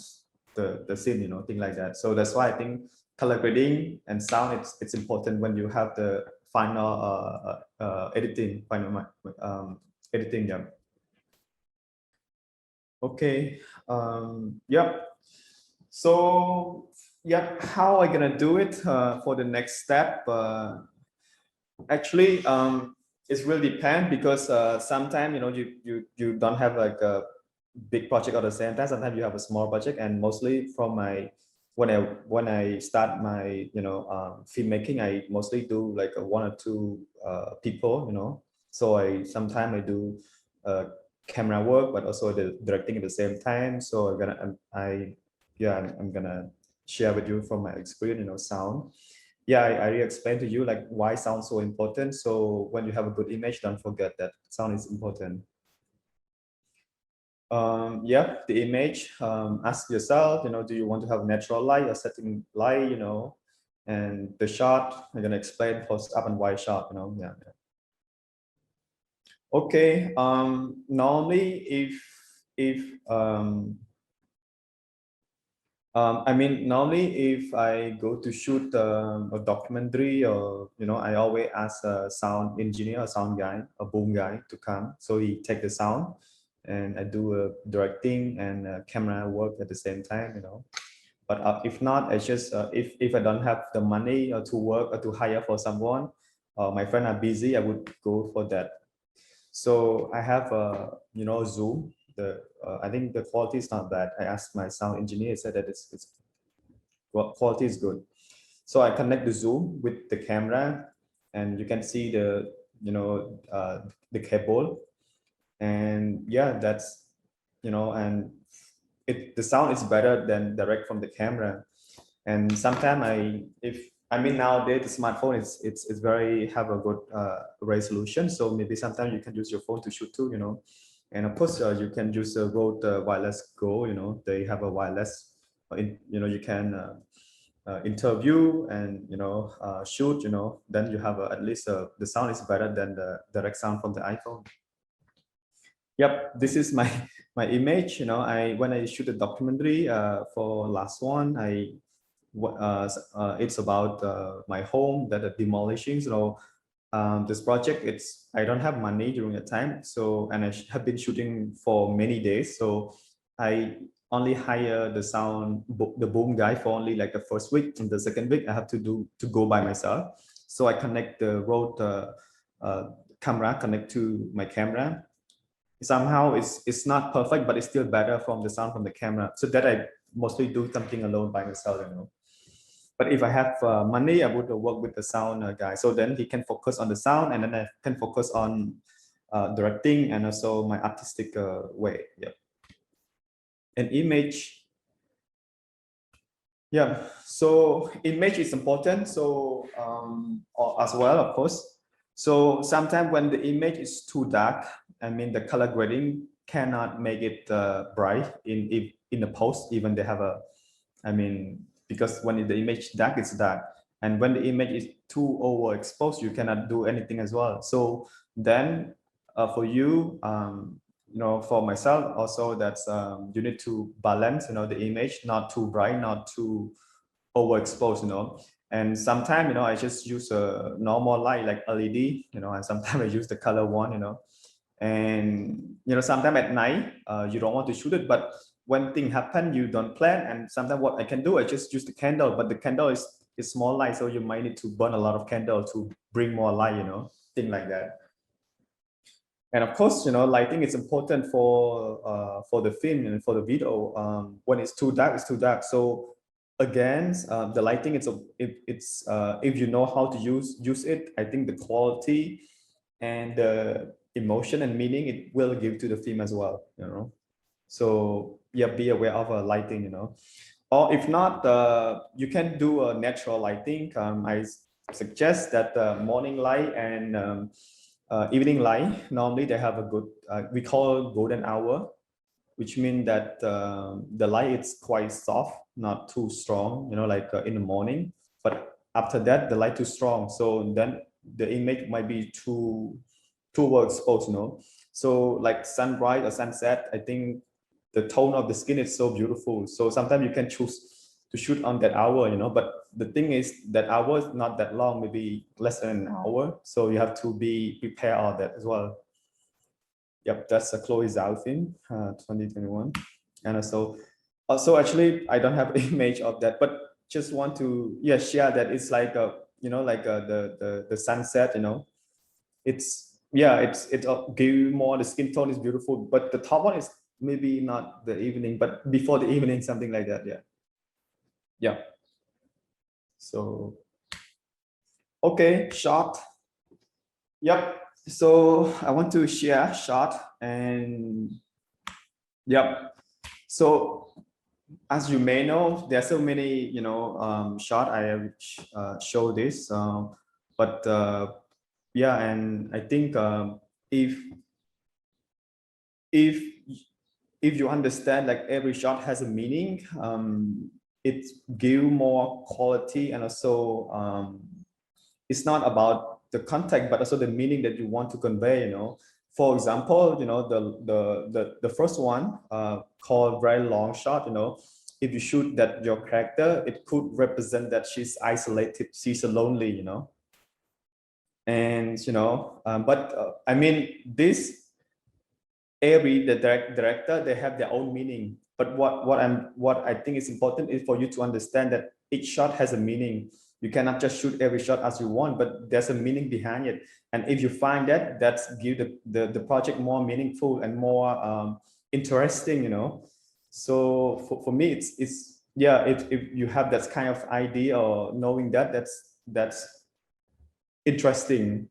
the scene, thing like that. So that's why I think color grading and sound, it's important when you have the final editing, editing. Yeah. Okay. Yep. So yeah, how am I gonna do it for the next step? Actually, it's really depend, because sometimes you don't have like a big project at the same time. Sometimes you have a small project, and mostly from my when I start my filmmaking, I mostly do like one or two people. So sometimes I do camera work, but also the directing at the same time. So I'm gonna share with you from my experience, sound. Yeah, I already explained to you like why sound so important. So when you have a good image, don't forget that sound is important. Yeah, the image, ask yourself, do you want to have natural light or setting light, and the shot, I'm gonna explain for up and wide shot, yeah. Okay, normally if I mean, normally if I go to shoot a documentary, or I always ask a sound engineer, a sound guy, a boom guy to come, so he take the sound, and I do a directing and camera work at the same time, But if not, I just if I don't have the money or to work or to hire for someone, my friend are busy, I would go for that. So I have Zoom. I think the quality is not bad. I asked my sound engineer, said that it's quality is good. So I connect the Zoom with the camera, and you can see the cable, and yeah, that's and the sound is better than direct from the camera. And sometimes if I mean, nowadays the smartphone it's very have a good resolution. So maybe sometimes you can use your phone to shoot too, you know. And of course, you can use a Rode wireless Go. You know, they have a wireless. You know, you can interview and shoot. You know, then you have at least the sound is better than the direct sound from the iPhone. Yep, this is my my image. You know, when I shoot a documentary for last one, it's about my home that are demolishing. So this project, I don't have money during the time, so and I have been shooting for many days. So I only hire the boom guy for only like the first week, and the second week I have to go by myself. So I connect the Rode camera, connect to my camera. Somehow it's not perfect, but it's still better from the sound from the camera. So that I mostly do something alone by myself, you know. But if I have money, I would work with the sound guy. So then he can focus on the sound, and then I can focus on directing and also my artistic way. Yeah. An image. Yeah. So image is important. So as well, of course. So sometimes when the image is too dark, I mean the color grading cannot make it bright in the post. Even they have a, I mean, because when the image dark, it's dark, and when the image is too overexposed, you cannot do anything as well. So then for you, for myself also, that's you need to balance, the image, not too bright, not too overexposed, and sometimes, I just use a normal light like LED, and sometimes I use the color one, and sometimes at night you don't want to shoot it, but when things happen you don't plan, and sometimes what I can do, I just use the candle, but the candle is small light, so you might need to burn a lot of candle to bring more light, thing like that. And of course, lighting is important for the film and for the video. When it's too dark, it's too dark. So again, the lighting, if you know how to use it, I think the quality and the emotion and meaning it will give to the film as well, So yeah, be aware of lighting, or if not, you can do a natural lighting. I suggest that morning light and evening light, normally they have a good, we call golden hour, which means that the light is quite soft, not too strong, like in the morning, but after that the light too strong, so then the image might be too overexposed, so like sunrise or sunset, I think the tone of the skin is so beautiful, so sometimes you can choose to shoot on that hour, but the thing is that hour is not that long, maybe less than an hour, so you have to be prepared all that as well. Yep, that's a Chloe Zhao film, 2021. And also actually I don't have an image of that, but just want to share that it's like the sunset, it give you more, the skin tone is beautiful, but the top one is maybe not the evening, but before the evening, something like that. Yeah. So okay, shot. Yep. So I want to share shot, and yep. So as you may know, there are so many shot I have show this, but yeah, and I think if if you understand, like every shot has a meaning, it give more quality, and also it's not about the context, but also the meaning that you want to convey. For example, the first one called very long shot. If you shoot that your character, it could represent that she's isolated, she's lonely. And but I mean, this the director, they have their own meaning, but what I think is important is for you to understand that each shot has a meaning. You cannot just shoot every shot as you want, but there's a meaning behind it, and if you find that, that's give the project more meaningful and more interesting. So for me, it's yeah, if you have that kind of idea or knowing that, that's interesting.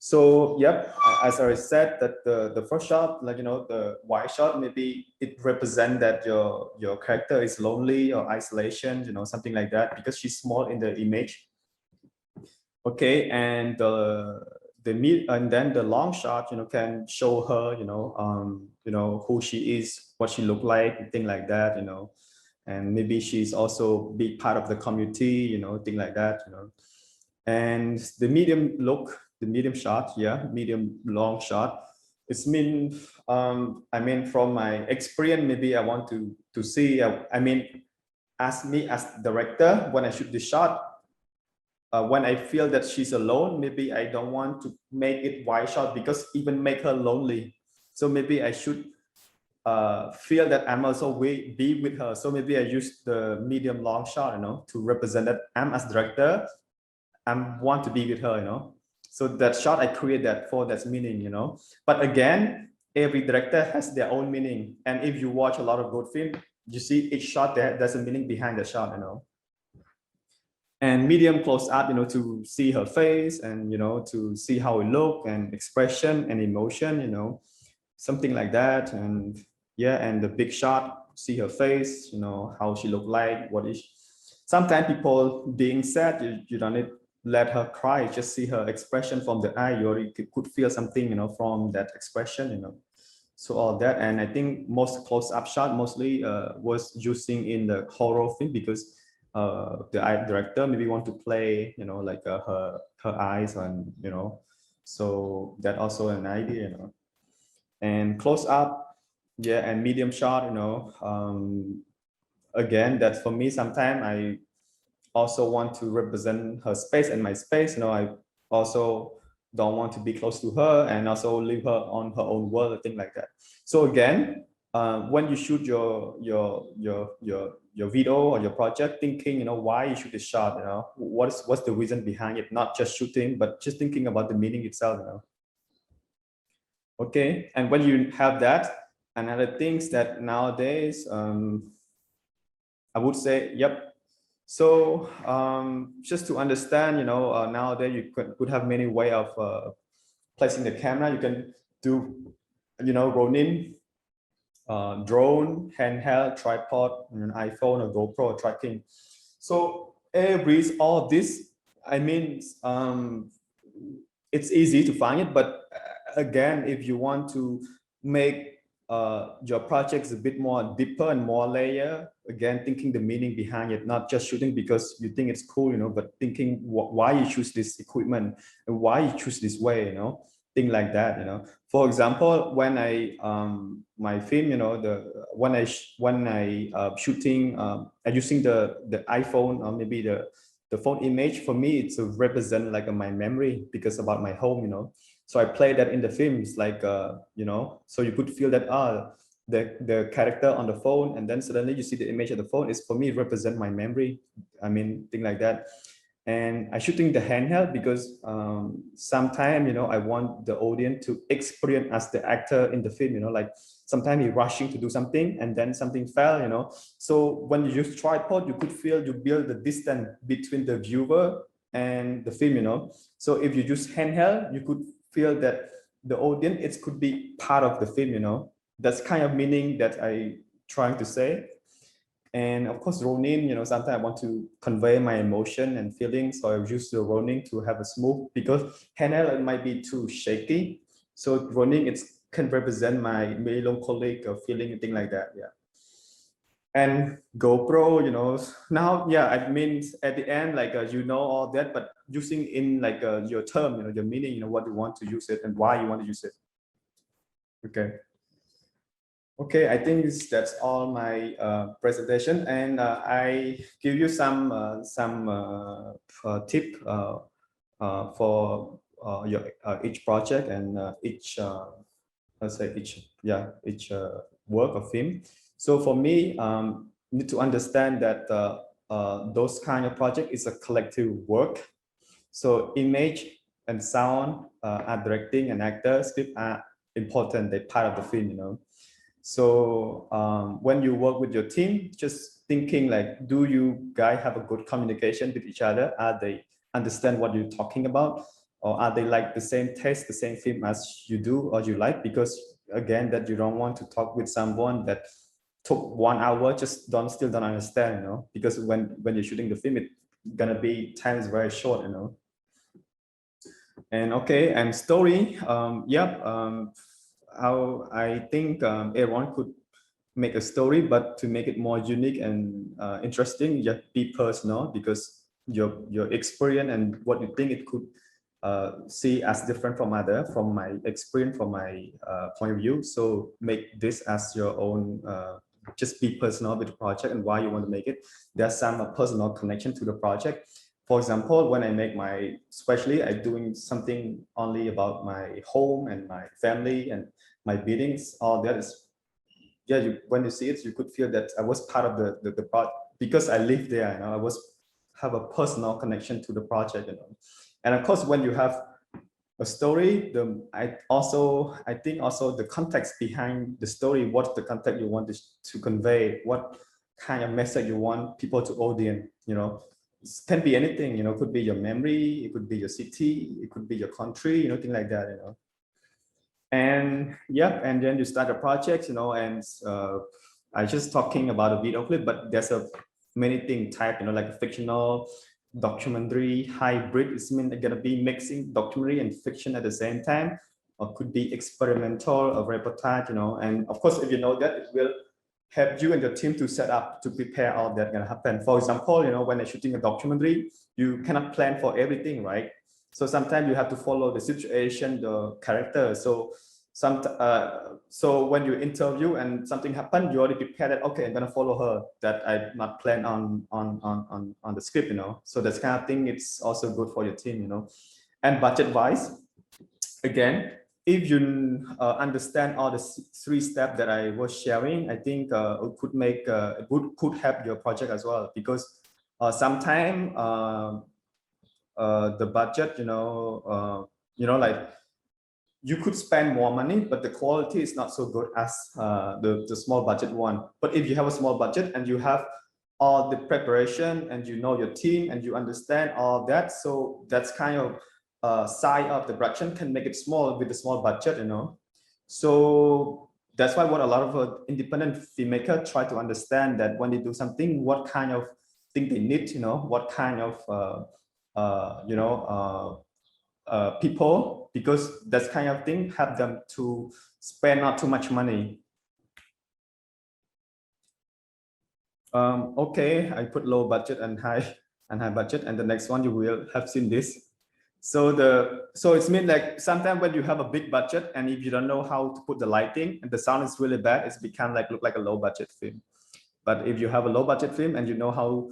So yep, as I said, that the first shot, like the wide shot, maybe it represents that your character is lonely or isolation, something like that, because she's small in the image. Okay, and and then the long shot, can show her, who she is, what she look like, thing like that, and maybe she's also big part of the community, thing like that, And the medium shot, yeah, medium long shot. It's mean, I mean, from my experience, maybe I want to see. I mean, as me as director, when I shoot the shot, when I feel that she's alone, maybe I don't want to make it wide shot because even make her lonely. So maybe I should feel that I'm also be with her. So maybe I use the medium long shot, to represent that I'm as director, I want to be with her, So that shot I create that for that meaning, But again, every director has their own meaning. And if you watch a lot of good film, you see each shot there's a meaning behind the shot, And medium close up, to see her face and, to see how it look and expression and emotion, something like that. And yeah, and the big shot, see her face, how she look like, what is. Sometimes people being sad, you don't need let her cry, just see her expression from the eye, you already could feel something, from that expression, So all that, and I think most close-up shot mostly was using in the horror film because the art director maybe want to play, like her eyes and, so that also an idea, and close up, yeah, and medium shot, again, that for me, sometimes I also want to represent her space and my space. I also don't want to be close to her and also leave her on her own world, or thing like that. So again, when you shoot your video or your project, thinking, why you shoot this shot, what's the reason behind it, not just shooting, but just thinking about the meaning itself, Okay, and when you have that, another things that nowadays, I would say, yep. So just to understand, nowadays you could have many way of placing the camera. You can do, rolling, drone, handheld, tripod, an iPhone or GoPro tracking. So all this, I mean, it's easy to find it, but again, if you want to make your projects a bit more deeper and more layer, again, thinking the meaning behind it, not just shooting because you think it's cool, but thinking why you choose this equipment and why you choose this way, thing like that, For example, when I my film, when I shooting using the iPhone or maybe the phone image, for me it's to represent like my memory because about my home, So I play that in the films, like so you could feel that the character on the phone, and then suddenly you see the image of the phone. Is for me represent my memory. I mean, thing like that. And I shooting the handheld because sometimes, I want the audience to experience as the actor in the film, like sometimes you're rushing to do something and then something fell, So when you use tripod, you could feel you build the distance between the viewer and the film, So if you use handheld, you could feel that the audience, it could be part of the film, That's kind of meaning that I trying to say. And of course, Ronin, sometimes I want to convey my emotion and feelings. So I use the Ronin to have a smooth, because handheld might be too shaky. So Ronin, it can represent my melancholic or feeling, thing like that. Yeah. And GoPro, now, yeah, I mean, at the end, like, all that, but using in like your term, your meaning, what you want to use it and why you want to use it. Okay. Okay, I think that's all my presentation, and I give you some tip for your each project and each let's say each work of film. So for me, need to understand that those kind of project is a collective work. So image and sound, art directing and actor, script are important. They're part of the film, So when you work with your team, just thinking like, do you guys have a good communication with each other? Are they understand what you're talking about? or are they like the same taste, the same film as you do or you like? Because again, that you don't want to talk with someone that took 1 hour, just still don't understand, you know, because when you're shooting the film, it's gonna be time is very short, you know. And okay, and story, how I think everyone could make a story, but to make it more unique and interesting, just be personal, because your experience and what you think it could see as different from my experience, from my point of view. So make this as your own. Just be personal with the project and why you want to make it. There's some personal connection to the project. For example, when I make especially I'm doing something only about my home and my family and my buildings. All that is, yeah, when you see it, you could feel that I was part of the project because I live there. You know, I have a personal connection to the project. You know, and of course, when you have a story, I think also the context behind the story, what's the context you want to convey, what kind of message you want people to audience, you know. It can be anything, you know, it could be your memory, it could be your city, it could be your country, you know, things like that, you know. And yeah, and then you start a project, you know, and I just talking about a video clip, but there's a many thing type, you know, like a fictional, documentary, hybrid. It's mean they're gonna be mixing documentary and fiction at the same time, or could be experimental or reportage, you know. And of course, if you know that, it will help you and your team to set up, to prepare all that gonna happen. For example, you know, when you're shooting a documentary, you cannot plan for everything, right? So sometimes you have to follow the situation, the character. So so when you interview and something happened, you already prepared that, okay, I'm gonna follow her, that I not plan on the script, you know. So that's kind of thing, it's also good for your team, you know. And budget wise, again, if you understand all the 3 steps that I was sharing, I think it could make could help your project as well, because sometimes the budget, like you could spend more money, but the quality is not so good as the small budget one. But if you have a small budget and you have all the preparation and you know your team and you understand all that, so that's kind of side of the production can make it small with a small budget, you know. So that's why what a lot of independent filmmaker try to understand, that when they do something, what kind of thing they need, you know, what kind of people, because that kind of thing help them to spend not too much money. Okay, I put low budget and high budget, and the next one you will have seen this. So it's mean like sometimes when you have a big budget and if you don't know how to put the lighting and the sound is really bad, it's become like look like a low budget film. But if you have a low budget film and you know how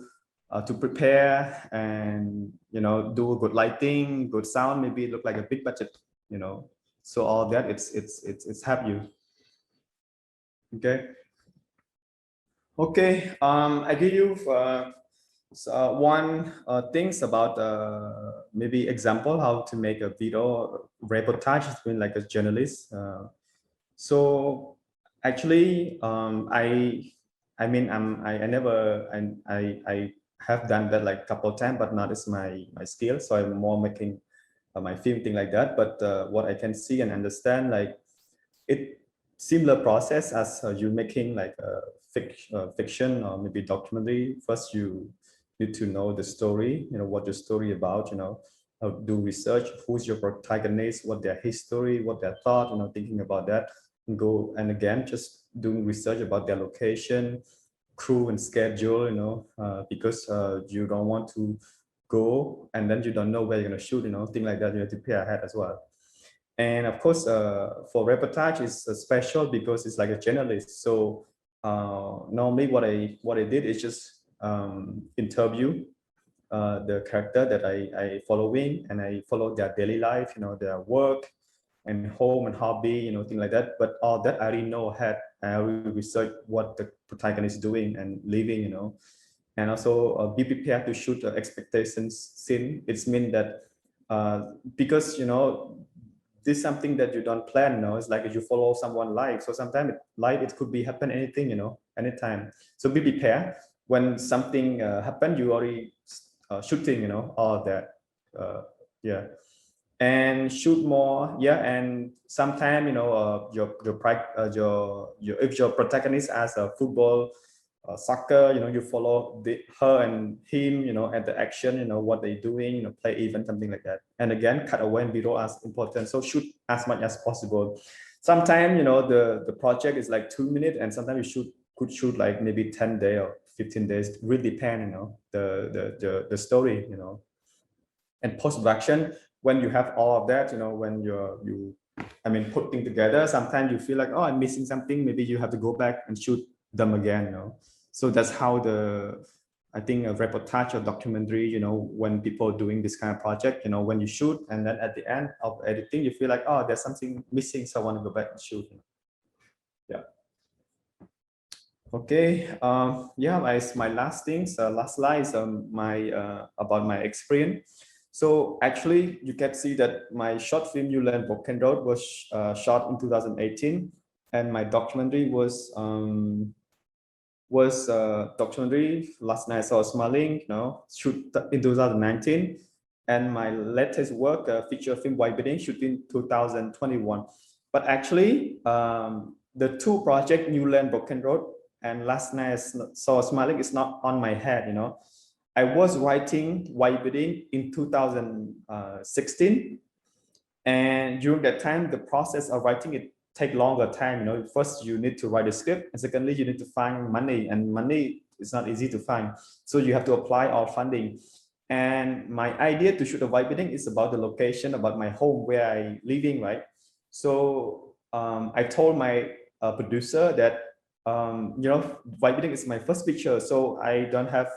to prepare and, you know, do good lighting, good sound, maybe it look like a big budget, you know. So all that it's help you. Okay, I give you one things about maybe example how to make a video reportage. It's been like a journalist. So actually, I mean, I have done that like a couple of times, but not as my skill. So I'm more making my film thing like that. But what I can see and understand, like it similar process as you making like a fiction or maybe documentary. First, you need to know the story. You know what your story about. You know, do research. Who's your protagonist? What their history? What their thought? You know, thinking about that. And go and again just doing research about their location, crew and schedule, you know, because you don't want to go and then you don't know where you're going to shoot, you know, things like that. You have to prepare ahead as well. And of course, for reportage is special because it's like a journalist. So normally what I did is just interview the character that I following, and I follow their daily life, you know, their work and home and hobby, you know, things like that. But all that I already know ahead. I already research what the protagonist is doing and living, you know, and also be prepared to shoot the expectations scene. It's mean that because, you know, this is something that you don't plan, you know. It's like if you follow someone live, so sometimes live it could be happen anything, you know, anytime. So be prepared when something happen, you already shooting, you know, all that. Yeah. and shoot more. Yeah, and sometimes if your protagonist as a football, soccer, you follow her and him, at the action, what they're doing, play even something like that. And again, cut away and B-roll as important. So shoot as much as possible. Sometimes the project is like 2 minutes, and sometimes you could shoot like maybe 10 days or 15 days. Really depend, the story, and post-production, when you have all of that, when putting together, sometimes you feel like, oh, I'm missing something, maybe you have to go back and shoot them again. So that's how I think a reportage or documentary, when people are doing this kind of project, when you shoot and then at the end of editing you feel like, oh, there's something missing, so I want to go back and shoot. Yeah. Okay. Yeah, my last things, last slide is about my experience. So actually, you can see that my short film "You Learn Broken Road" was shot in 2018, and my documentary was documentary Last Night I Saw Smiling, shoot in 2019, and my latest work, feature film White Bidding, shoot in 2021. But actually, the two projects, New Land Broken Road and Last Night I Saw Smiling, is not on my head. I was writing White Bidding in 2016, and during that time, the process of writing it take longer time. First you need to write a script, and secondly you need to find money, and money is not easy to find, so you have to apply all funding. And my idea to shoot a White Bidding is about the location, about my home where I living, right? So I told my producer that White Bidding is my first picture, so I don't have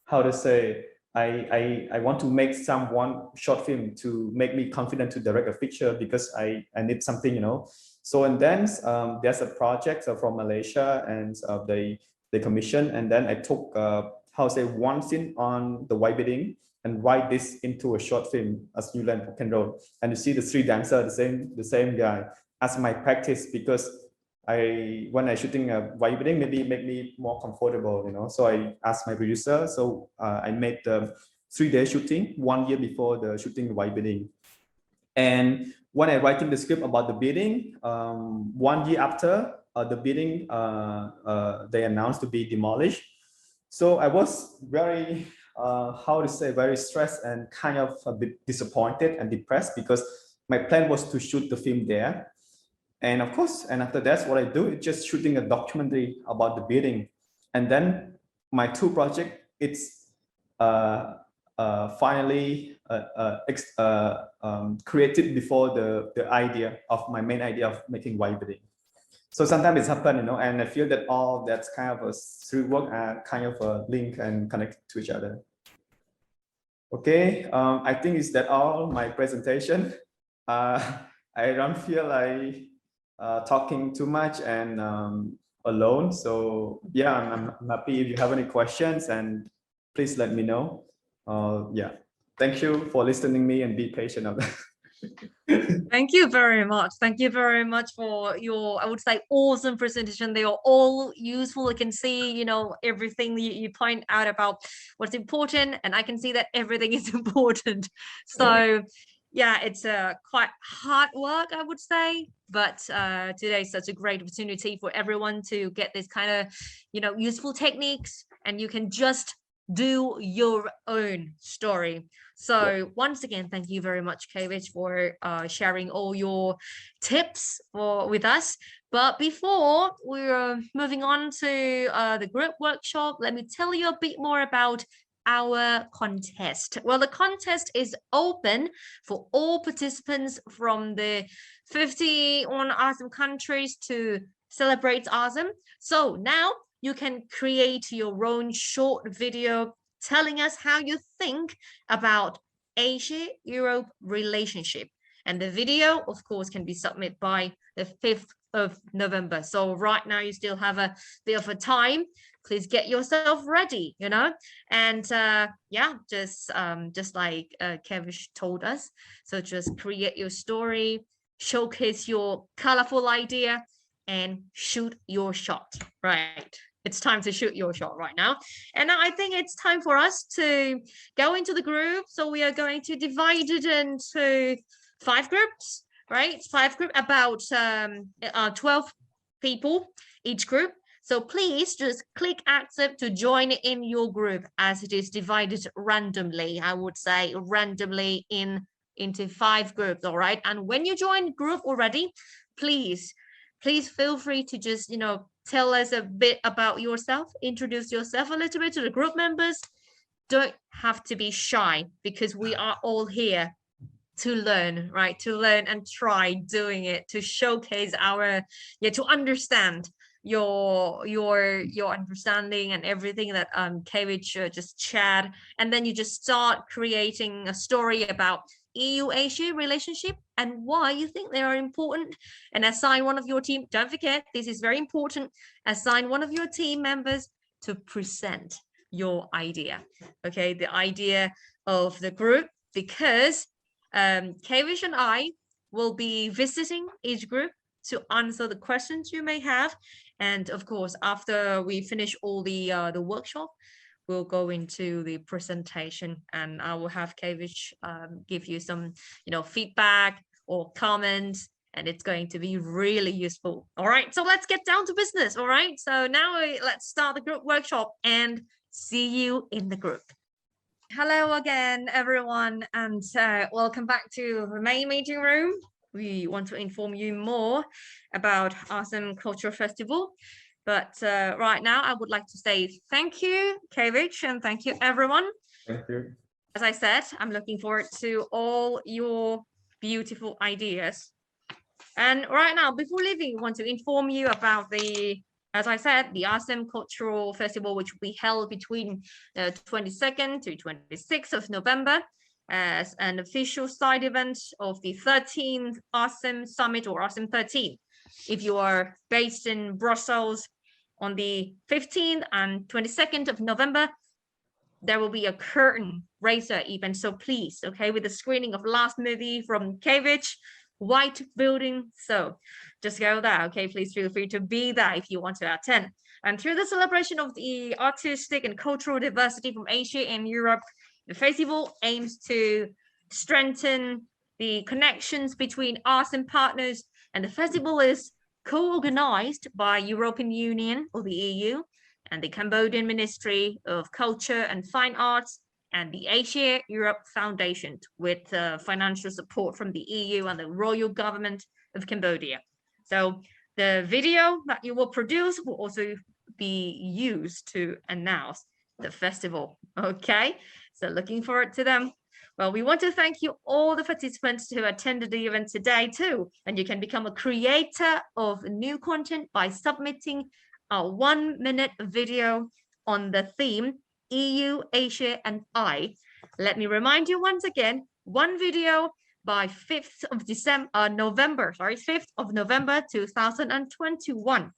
how to say, I want to make one short film to make me confident to direct a feature, because I need something. So, and then there's a project from Malaysia, and they commissioned, and then I took how to say, one scene on the White Bidding and write this into a short film as New Land Rock and Roll. And you see the three dancers, the same guy, as my practice, because when I shooting a White Bidding, maybe make me more comfortable, So I asked my producer, so I made the 3-day shooting 1 year before the shooting White Bidding. And when I writing the script about the bidding, 1 year after the bidding, they announced to be demolished. So I was very, how to say, very stressed and kind of a bit disappointed and depressed, because my plan was to shoot the film there. And of course, and after that's what I do, it's just shooting a documentary about the bidding. And then my two projects, it's finally created before the idea of my main idea of making White Bidding. So sometimes it's happened, and I feel that all that's kind of a through work are kind of a link and connect to each other. Okay, I think is that all my presentation. I don't feel like talking too much and alone. So yeah, I'm happy. If you have any questions, and please let me know. Yeah, thank you for listening me and be patient of that. Thank you very much. Thank you very much for your, I would say, awesome presentation. They are all useful. I can see, everything you point out about what's important, and I can see that everything is important. So yeah, it's quite hard work, I would say, but today is such a great opportunity for everyone to get this kind of, useful techniques, and you can just do your own story. So once again, thank you very much, Kavich, for sharing all your tips with us. But before we're moving on to the group workshop, let me tell you a bit more about our contest. Well, the contest is open for all participants from the 51 awesome countries to celebrate awesome. So now you can create your own short video telling us how you think about Asia-Europe relationship. And the video, of course, can be submitted by the 5th of November. So right now you still have a bit of a time. Please get yourself ready, and yeah, just like Kavich told us. So just create your story, showcase your colorful idea, and shoot your shot, right? it's time to shoot your shot right now. And now I think it's time for us to go into the group. So we are going to divide it into 5 groups, right? 5 group, about 12 people each group. So please just click accept to join in your group, as it is divided randomly. I would say randomly into 5 groups, all right? And when you join group already, please feel free to just, you know, tell us a bit about yourself, introduce yourself a little bit to the group members. Don't have to be shy, because we are all here to learn, right? To learn and try doing it, to showcase our, to understand your understanding and everything that Kavich just shared. And then you just start creating a story about EU-Asia relationship and why you think they are important, and assign one of your team. Don't forget, this is very important. Assign one of your team members to present your idea. Okay, the idea of the group, because Kavich and I will be visiting each group to answer the questions you may have. And of course, after we finish all the workshop, we'll go into the presentation, and I will have Kavich give you some, you know, feedback or comments, and it's going to be really useful. All right, so let's get down to business. All right, so now let's start the group workshop, and see you in the group. Hello again, everyone, and welcome back to the main meeting room. We want to inform you more about ASEM Cultural Festival. But right now, I would like to say thank you, Kavich, and thank you, everyone. Thank you. As I said, I'm looking forward to all your beautiful ideas. And right now, before leaving, I want to inform you about as I said, the ASEM Cultural Festival, which will be held between 22nd to 26th of November, as an official side event of the 13th ASEM Summit, or ASEM 13. If you are based in Brussels, on the 15th and 22nd of November, there will be a curtain raiser event. So please, okay, with the screening of last movie from Kavich, White Building. So just go there, okay? Please feel free to be there if you want to attend. And through the celebration of the artistic and cultural diversity from Asia and Europe, the festival aims to strengthen the connections between ASEAN partners, and the festival is co-organized by European Union, or the EU, and the Cambodian Ministry of Culture and Fine Arts, and the Asia-Europe Foundation, with financial support from the EU and the Royal Government of Cambodia. So the video that you will produce will also be used to announce the festival, okay? So looking forward to them. Well, we want to thank you all the participants who attended the event today too. And you can become a creator of new content by submitting a 1-minute video on the theme EU, Asia, and I. Let me remind you once again, 1 video by 5th of November 2021.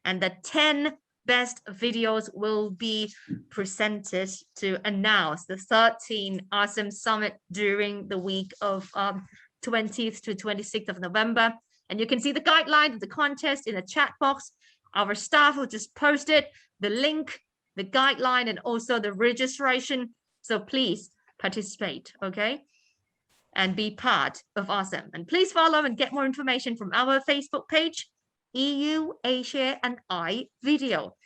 And the 10 best videos will be presented to announce the 13th ASEM Summit during the week of 20th to 26th of November. And you can see the guideline of the contest in the chat box. Our staff will just post it, the link, the guideline, and also the registration. So please participate, okay? And be part of ASEM. And please follow and get more information from our Facebook page, EU, Asia, and I video.